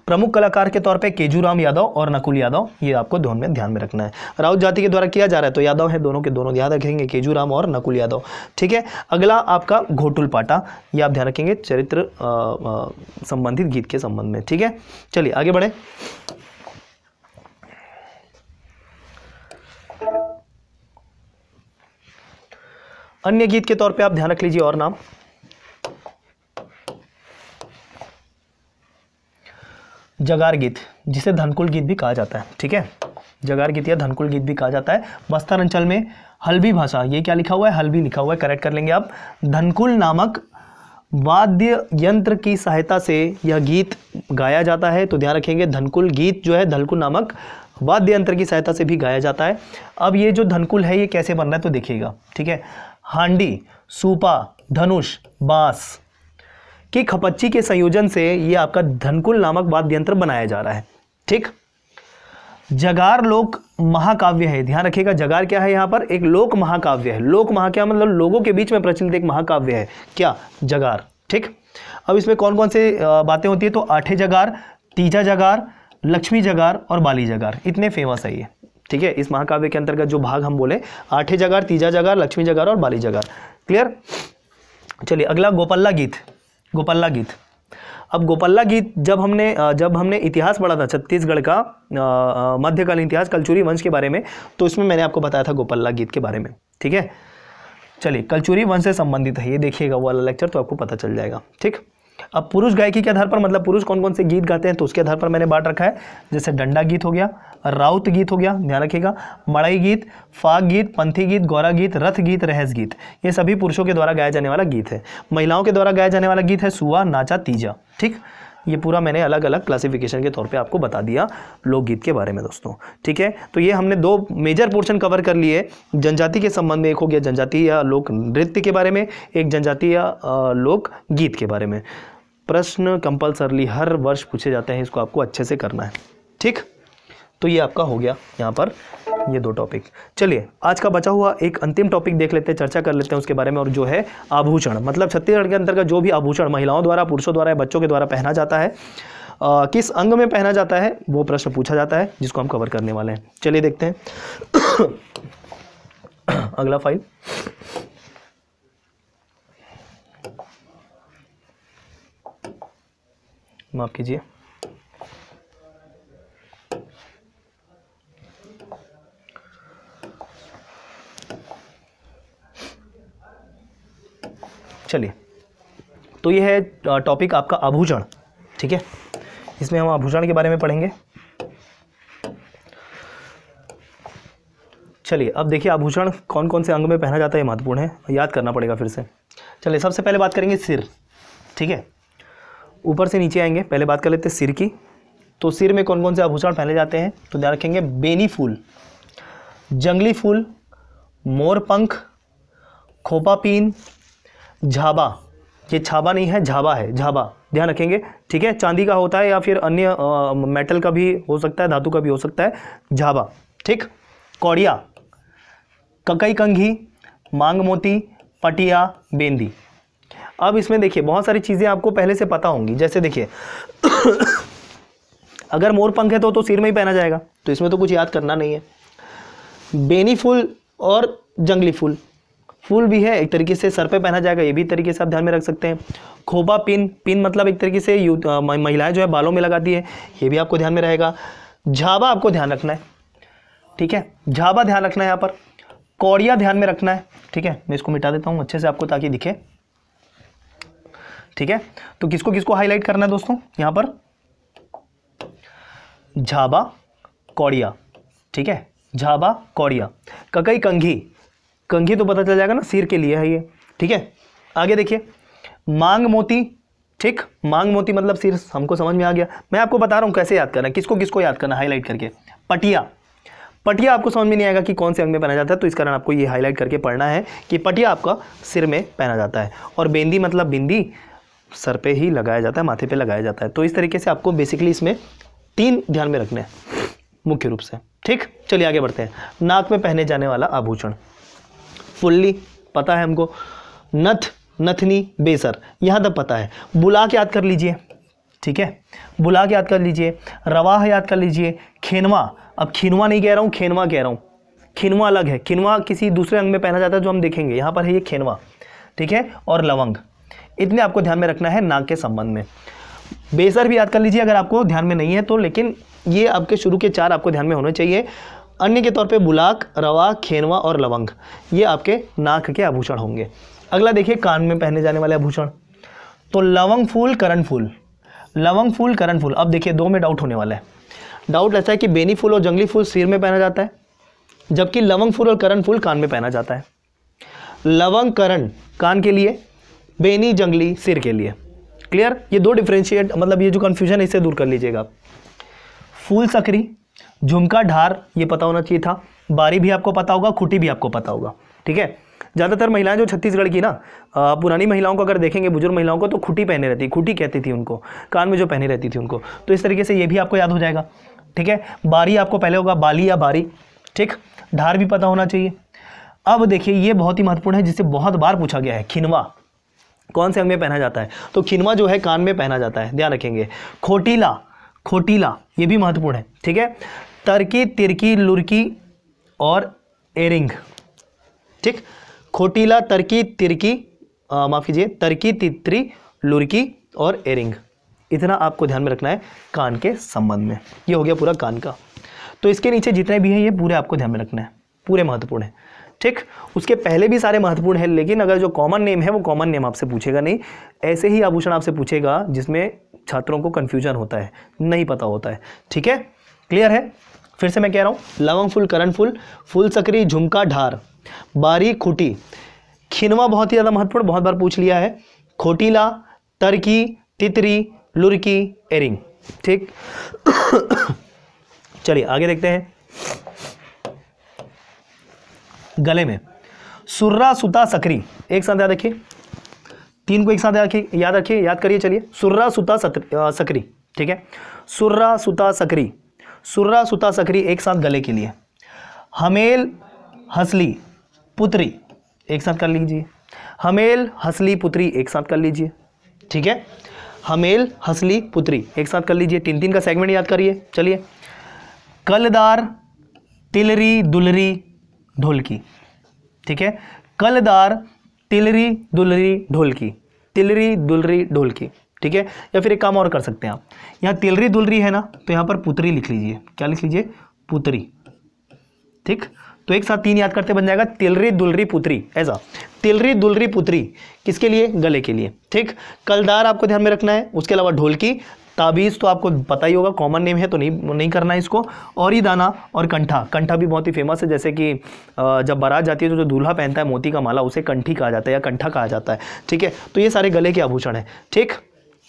प्रमुख कलाकार के तौर पे केजूराम यादव और नकुल यादव, ये आपको ध्यान में रखना है। राउत जाति के द्वारा किया जा रहा है तो यादव है, दोनों के दोनों याद रखेंगे, केजूराम और नकुल यादव, ठीक है। अगला आपका घोटुल पाटा, ये आप ध्यान रखेंगे चरित्र संबंधित गीत के संबंध में, ठीक है। चलिए आगे बढ़े। अन्य गीत के तौर पे आप ध्यान रख लीजिए और नाम, जगार गीत, जिसे धनकुल गीत भी कहा जाता है। ठीक है, जगार गीत या धनकुल गीत भी कहा जाता है। बस्तर अंचल में हल्बी भाषा, ये क्या लिखा हुआ है, हल्बी लिखा हुआ है, करेक्ट कर लेंगे आप। धनकुल नामक वाद्य यंत्र की सहायता से यह गीत गाया जाता है। तो ध्यान रखेंगे, धनकुल गीत जो है धनकुल नामक वाद्य यंत्र की सहायता से भी गाया जाता है। अब ये जो धनकुल है ये कैसे बन रहा है तो देखिएगा। ठीक है, हांडी, सूपा, धनुष, बांस की खपच्ची के संयोजन से ये आपका धनकुल नामक वाद्य यंत्र बनाया जा रहा है। ठीक, जगार लोक महाकाव्य है। ध्यान रखिएगा, जगार क्या है, यहाँ पर एक लोक महाकाव्य है। लोक महा क्या मतलब, लोगों के बीच में प्रचलित एक महाकाव्य है क्या, जगार। ठीक, अब इसमें कौन कौन से बातें होती है तो आठे जगार, तीजा जगार, लक्ष्मी जगार और बाली जगार, इतने फेमस है ये। ठीक है, इस महाकाव्य के अंतर्गत जो भाग हम बोले, आठे जगार, तीजा जगार, लक्ष्मी जगार और बाली जगार। क्लियर। चलिए अगला गोपल्ला गीत। गोपल्ला गीत, अब गोपल्ला गीत जब हमने इतिहास पढ़ा था छत्तीसगढ़ का मध्यकालीन इतिहास कलचुरी वंश के बारे में, तो इसमें मैंने आपको बताया था गोपल्ला गीत के बारे में। ठीक है, चलिए कलचुरी वंश से संबंधित है ये, देखिएगा वो वाला लेक्चर तो आपको पता चल जाएगा। ठीक, अब पुरुष गायकी के आधार पर, मतलब पुरुष कौन कौन से गीत गाते हैं तो उसके आधार पर मैंने बांट रखा है। जैसे डंडा गीत हो गया, राउत गीत हो गया, ध्यान रखिएगा, मड़ई गीत, फाग गीत, पंथी गीत, गौरा गीत, रथ गीत, रहस गीत, ये सभी पुरुषों के द्वारा गाया जाने वाला गीत है। महिलाओं के द्वारा गाया जाने वाला गीत है सुआ, नाचा, तीजा। ठीक, ये पूरा मैंने अलग अलग क्लासिफिकेशन के तौर पे आपको बता दिया लोकगीत के बारे में दोस्तों। ठीक है, तो ये हमने दो मेजर पोर्शन कवर कर लिए जनजाति के संबंध में। एक हो गया जनजाति या लोक नृत्य के बारे में, एक जनजाति या लोक गीत के बारे में। प्रश्न कंपल्सरली हर वर्ष पूछे जाते हैं, इसको आपको अच्छे से करना है। ठीक, तो ये आपका हो गया यहाँ पर ये दो टॉपिक। चलिए आज का बचा हुआ एक अंतिम टॉपिक देख लेते हैं, चर्चा कर लेते हैं उसके बारे में, और जो है आभूषण। मतलब छत्तीसगढ़ के अंतर्गत जो भी आभूषण महिलाओं द्वारा, पुरुषों द्वारा या बच्चों के द्वारा पहना जाता है, किस अंग में पहना जाता है, वो प्रश्न पूछा जाता है, जिसको हम कवर करने वाले हैं। चलिए देखते हैं अगला फाइल। माफ कीजिए, चलिए तो ये है टॉपिक आपका आभूषण। ठीक है, इसमें हम आभूषण के बारे में पढ़ेंगे। चलिए अब देखिए आभूषण कौन कौन से अंग में पहना जाता है, महत्वपूर्ण है, याद करना पड़ेगा फिर से। चलिए सबसे पहले बात करेंगे सिर। ठीक है, ऊपर से नीचे आएंगे, पहले बात कर लेते हैं सिर की। तो सिर में कौन कौन से आभूषण पहने जाते हैं तो ध्यान रखेंगे, बेनी फूल, जंगली फूल, मोर पंख, खोपा पीन, झाबा, ये छाबा नहीं है झाबा है, झाबा, ध्यान रखेंगे। ठीक है, चांदी का होता है या फिर अन्य मेटल का भी हो सकता है, धातु का भी हो सकता है, झाबा। ठीक, कौड़िया, ककई कंघी, मांग मोती, पटिया, बेंदी। अब इसमें देखिए बहुत सारी चीज़ें आपको पहले से पता होंगी। जैसे देखिए अगर मोर पंख है तो सिर में ही पहना जाएगा, तो इसमें तो कुछ याद करना नहीं है। बेनी फूल और जंगली फूल, फूल भी है एक तरीके से, सर पे पहना जाएगा, ये भी तरीके से आप ध्यान में रख सकते हैं। खोपा पिन, पिन मतलब एक तरीके से महिलाएं जो है बालों में लगाती है, ये भी आपको ध्यान में रहेगा। झाबा आपको ध्यान रखना है। ठीक है, झाबा ध्यान रखना है यहाँ पर। कौड़िया ध्यान में रखना है। ठीक है, मैं इसको मिटा देता हूँ अच्छे से आपको ताकि दिखे। ठीक है, तो किसको किसको हाईलाइट करना है दोस्तों यहाँ पर, झाबा, कौड़िया। ठीक है, झाबा, कौड़िया। ककई कंघी, कंघी तो पता चल जाएगा ना, सिर के लिए है ये। ठीक है, आगे देखिए मांग मोती। ठीक, मांग मोती मतलब सिर, हमको समझ में आ गया। मैं आपको बता रहा हूँ कैसे याद करना है, किसको किसको याद करना है हाईलाइट करके। पटिया, पटिया आपको समझ में नहीं आएगा कि कौन से अंग में पहना जाता है, तो इस कारण आपको ये हाईलाइट करके पढ़ना है कि पटिया आपका सिर में पहना जाता है। और बेंदी मतलब बिंदी सर पे ही लगाया जाता है, माथे पे लगाया जाता है। तो इस तरीके से आपको बेसिकली इसमें 3 ध्यान में रखने हैं मुख्य रूप से। ठीक, चलिए आगे बढ़ते हैं। नाक में पहने जाने वाला आभूषण, फुल्ली पता है हमको, नथ, नथनी, बेसर, यहाँ तक पता है। बुलाक याद कर लीजिए। ठीक है, बुलाक याद कर लीजिए। रवाह याद कर लीजिए। खेनवा, अब खिनवा नहीं कह रहा हूँ, खेनवा कह रहा हूँ। खिनवा अलग है, खिनवा किसी दूसरे अंग में पहना जाता है जो हम देखेंगे, यहाँ पर है ये खेनवा। ठीक है, और लवंग, इतने आपको ध्यान में रखना है नाक के संबंध में। बेसर भी याद कर लीजिए अगर आपको ध्यान में नहीं है तो, लेकिन ये आपके शुरू के 4 आपको ध्यान में होने चाहिए। अन्य के तौर पे बुलाक, रवा, खेनवा और लवंग, ये आपके नाक के आभूषण होंगे। अगला देखिए कान में पहने जाने वाले आभूषण, तो लवंग फूल, करण फूल, लवंग फूल, करण फूल। अब देखिए दो में डाउट होने वाला है। डाउट ऐसा है कि बेनी फूल और जंगली फूल सिर में पहना जाता है, जबकि लवंग फूल और करण फूल कान में पहना जाता है। लवंग करण कान के लिए, बेनी जंगली सिर के लिए। क्लियर? ये दो डिफरेंशिएट, मतलब ये जो कंफ्यूजन है इसे दूर कर लीजिएगा। फूल सकरी, झुमका, ढार, ये पता होना चाहिए था। बारी भी आपको पता होगा, खुटी भी आपको पता होगा। ठीक है, ज़्यादातर महिलाएं जो छत्तीसगढ़ की ना पुरानी महिलाओं को अगर देखेंगे, बुजुर्ग महिलाओं को, तो खुटी पहने रहती, खुटी कहती थी उनको, कान में जो पहनी रहती थी उनको। तो इस तरीके से ये भी आपको याद हो जाएगा। ठीक है, बारी आपको पहले होगा, बाली या बारी। ठीक, ढार भी पता होना चाहिए। अब देखिए ये बहुत ही महत्वपूर्ण है, जिससे बहुत बार पूछा गया है, खिनवा कौन से अंग में पहना जाता है? तो खिनवा जो है कान में पहना जाता है, ध्यान रखेंगे। खोटीला, खोटीला ये भी महत्वपूर्ण है। ठीक है, तरकी, तिरकी, लुरकी और एरिंग। ठीक, खोटीला, तरकी, तिरकी, माफ कीजिए, तरकी, तितरी, लुरकी और एरिंग। इतना आपको ध्यान में रखना है कान के संबंध में। ये हो गया पूरा कान का। तो इसके नीचे जितने भी हैं ये पूरे आपको ध्यान में रखना है, पूरे महत्वपूर्ण है। ठीक, उसके पहले भी सारे महत्वपूर्ण हैं, लेकिन अगर जो कॉमन नेम है वो कॉमन नेम आपसे पूछेगा नहीं, ऐसे ही आभूषण आपसे पूछेगा जिसमें छात्रों को कन्फ्यूजन होता है, नहीं पता होता है। ठीक है, क्लियर है? फिर से मैं कह रहा हूँ, लवंग फूल, करण फूल, फूल सकरी, झुमका, ढार, बारी, खुटी, खिनवा बहुत ही ज़्यादा महत्वपूर्ण, बहुत बार पूछ लिया है, खोटीला, तरकी, तितरी, लुरकी, एरिंग। ठीक चलिए आगे देखते हैं। गले में सुर्रा, सुता, सकरी, एक साथ याद रखिए, तीन को एक साथ याद रखिए, याद करिए। चलिए, सुर्रा, सुता, सकरी। ठीक है, सुर्रा, सुता, सकरी, सुर्रा, सुता, सकरी एक साथ गले के लिए। हमेल, हसली, पुत्री एक साथ कर लीजिए। हमेल, हसली, पुत्री एक साथ कर लीजिए। ठीक है, हमेल, हसली, पुत्री एक साथ कर लीजिए। तीन तीन का सेगमेंट याद करिए। चलिए, कलदार, तिलरी, दुलरी, ढोलकी। ठीक है, कलदार, तिलरी, दुलरी, ढोलकी, तिलरी, दुलरी, ढोलकी। ठीक है, या फिर एक काम और कर सकते हैं आप, यहाँ तिलरी दुलरी है ना, तो यहाँ पर पुत्री लिख लीजिए। क्या लिख लीजिए? पुत्री। ठीक, तो एक साथ तीन याद करते बन जाएगा तिलरी, दुलरी, पुत्री। ऐसा तिलरी, दुलरी, पुत्री किसके लिए? गले के लिए। ठीक, कलदार आपको ध्यान में रखना है। उसके अलावा ढोलकी, ताबीज़ तो आपको पता ही होगा, कॉमन नेम है तो नहीं करना है इसको। और ही दाना और कंठा, कंठा भी बहुत ही फेमस है, जैसे कि जब बारात जाती है तो जो दूल्हा पहनता है मोती का माला, उसे कंठी कहा जाता है या कंठा कहा जाता है। ठीक है, तो ये सारे गले के आभूषण हैं। ठीक,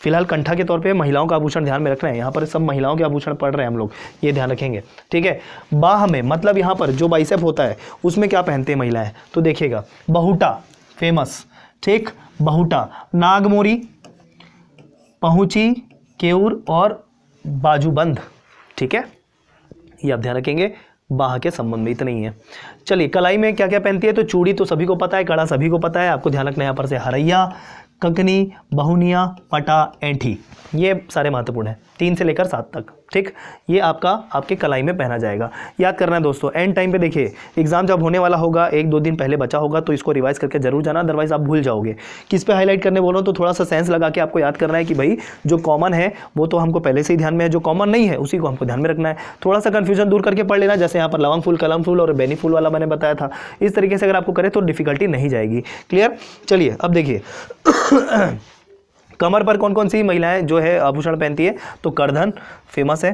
फिलहाल कंठा के तौर पे महिलाओं का आभूषण ध्यान में रखना है, यहाँ पर सब महिलाओं के आभूषण पढ़ रहे हैं हम लोग, ये ध्यान रखेंगे। ठीक है, बाह में, मतलब यहाँ पर जो बाइसेप होता है उसमें क्या पहनते हैं महिलाएं, तो देखिएगा, बहुटा फेमस। ठीक, बहुटा, नागमोरी, पहुंची, केऊर और बाजूबंद। ठीक है, ये आप ध्यान रखेंगे बाह के संबंध में, इतना ही है। चलिए, कलाई में क्या क्या पहनती है, तो चूड़ी तो सभी को पता है, कड़ा सभी को पता है, आपको ध्यान रखना है यहाँ पर से हरैया, ककनी, बहुनिया, पटा, ऐंठी, ये सारे महत्वपूर्ण हैं, 3 से लेकर 7 तक। ठीक, ये आपके कलाई में पहना जाएगा। याद करना है दोस्तों, एंड टाइम पे देखिए एग्जाम जब होने वाला होगा, 1-2 दिन पहले बचा होगा, तो इसको रिवाइज करके जरूर जाना, अदरवाइज आप भूल जाओगे। किस पे हाईलाइट करने बोलो तो थोड़ा सा सेंस लगा के आपको याद करना है कि भाई जो कॉमन है वो तो हमको पहले से ही ध्यान में है, जो कॉमन नहीं है उसी को हमको ध्यान में रखना है। थोड़ा सा कन्फ्यूजन दूर करके पढ़ लेना, जैसे यहाँ पर लवंग फूल, कलम फूल और बेनी फूल वाला मैंने बताया था, इस तरीके से अगर आपको करें तो डिफिकल्टी नहीं जाएगी। क्लियर? चलिए अब देखिए कमर पर कौन कौन सी महिलाएं जो है आभूषण पहनती है, तो करधन फेमस है,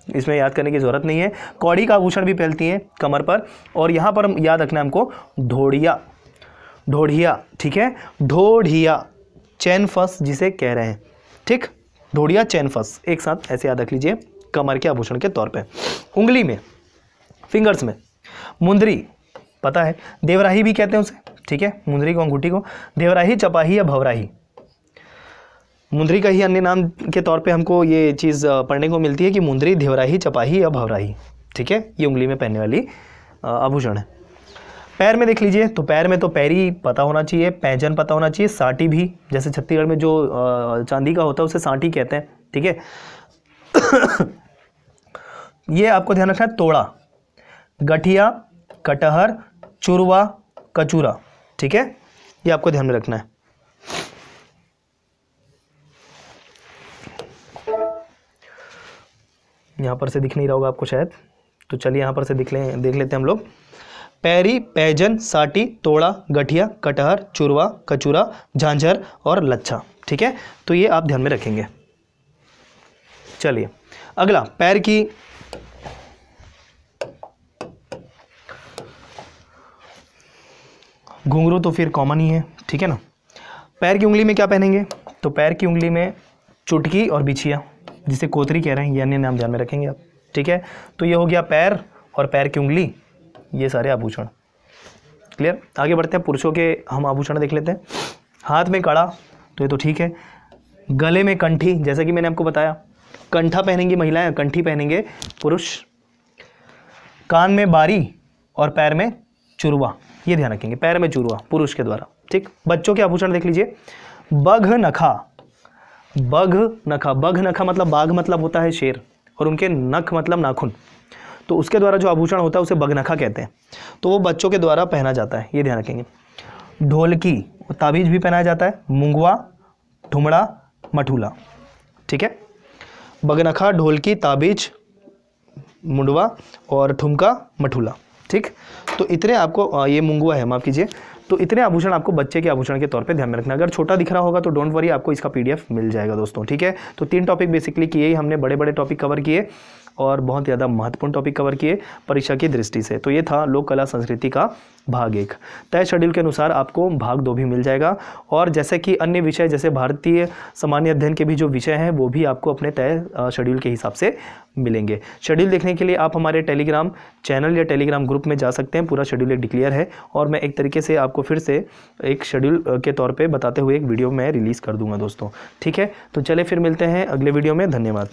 इसमें याद करने की जरूरत नहीं है। कौड़ी का आभूषण भी पहनती हैं कमर पर, और यहाँ पर याद रखना है हमको ढोढ़िया, ढोढ़िया। ठीक है, ढोढ़िया, चैन फस जिसे कह रहे हैं। ठीक, ढोढ़िया, चैन फस एक साथ ऐसे याद रख लीजिए कमर के आभूषण के तौर पे। उंगली में, फिंगर्स में मुंदरी पता है, देवराही भी कहते हैं उसे। ठीक है, मुंदरी को, अंगूठी को देवराही, चपाही या भवराही। मुंदरी का ही अन्य नाम के तौर पे हमको ये चीज़ पढ़ने को मिलती है कि मुंदरी, देवराही, चपाही या भवराही। ठीक है, ये उंगली में पहनने वाली आभूषण है। पैर में देख लीजिए, तो पैर में तो पैरी पता होना चाहिए, पैंजन पता होना चाहिए, साटी भी, जैसे छत्तीसगढ़ में जो चांदी का होता है उसे साटी कहते हैं। ठीक है ये आपको ध्यान रखना है। तोड़ा, गठिया, कटहर, चुरवा, कचूरा। ठीक है, ये आपको ध्यान में रखना है। यहाँ पर से दिख नहीं रहा होगा आपको शायद, तो चलिए यहाँ पर से देख लेते हैं हम लोग। पैरी, पैजन, साटी, तोड़ा, गठिया, कटहर, चुरवा, कचूरा, झांझर और लच्छा। ठीक है, तो ये आप ध्यान में रखेंगे। चलिए अगला, पैर की घुंघरू तो फिर कॉमन ही है, ठीक है ना। पैर की उंगली में क्या पहनेंगे, तो पैर की उंगली में चुटकी और बिछिया, जिसे कोतरी कह रहे हैं, ये अन्य नाम ध्यान में रखेंगे आप। ठीक है, तो ये हो गया पैर और पैर की उंगली, ये सारे आभूषण। क्लियर। आगे बढ़ते हैं, पुरुषों के हम आभूषण देख लेते हैं। हाथ में कड़ा, तो ये तो ठीक है। गले में कंठी, जैसा कि मैंने आपको बताया, कंठा पहनेंगी महिलाएं, कंठी पहनेंगे पुरुष। कान में बारी और पैर में चुरवा, ये ध्यान रखेंगे, पैर में चुरवा पुरुष के द्वारा। ठीक। बच्चों के आभूषण देख लीजिए। बघ नखा, बघ नखा, बघ नखा मतलब बाघ मतलब होता है शेर, और उनके नख मतलब नाखून, तो उसके द्वारा जो आभूषण होता है उसे बघनखा कहते हैं, तो वो बच्चों के द्वारा पहना जाता है, ये ध्यान रखेंगे। ढोलकी, ताबीज भी पहनाया जाता है, मुंगवा, ठुमड़ा, मठूला। ठीक है, बघनखा, ढोलकी, ताबीज, मुंडवा और ठुमका, मठूला। ठीक, तो इतने आपको, ये मुंगवा है, माफ कीजिए, तो इतने आभूषण आपको बच्चे के आभूषण के तौर पे ध्यान में रखना। अगर छोटा दिख रहा होगा तो डोंट वरी, आपको इसका PDF मिल जाएगा दोस्तों। ठीक है, तो 3 टॉपिक बेसिकली किए ही हमने, बड़े बड़े टॉपिक कवर किए और बहुत ज़्यादा महत्वपूर्ण टॉपिक कवर किए परीक्षा की दृष्टि से। तो ये था लोक कला संस्कृति का भाग 1। तय शेड्यूल के अनुसार आपको भाग 2 भी मिल जाएगा, और जैसे कि अन्य विषय जैसे भारतीय सामान्य अध्ययन के भी जो विषय हैं वो भी आपको अपने तय शेड्यूल के हिसाब से मिलेंगे। शेड्यूल देखने के लिए आप हमारे टेलीग्राम चैनल या टेलीग्राम ग्रुप में जा सकते हैं। पूरा शेड्यूल एक डिक्लेयर है, और मैं एक तरीके से आपको फिर से एक शेड्यूल के तौर पे बताते हुए एक वीडियो मैं रिलीज़ कर दूंगा दोस्तों। ठीक है, तो चले फिर मिलते हैं अगले वीडियो में। धन्यवाद।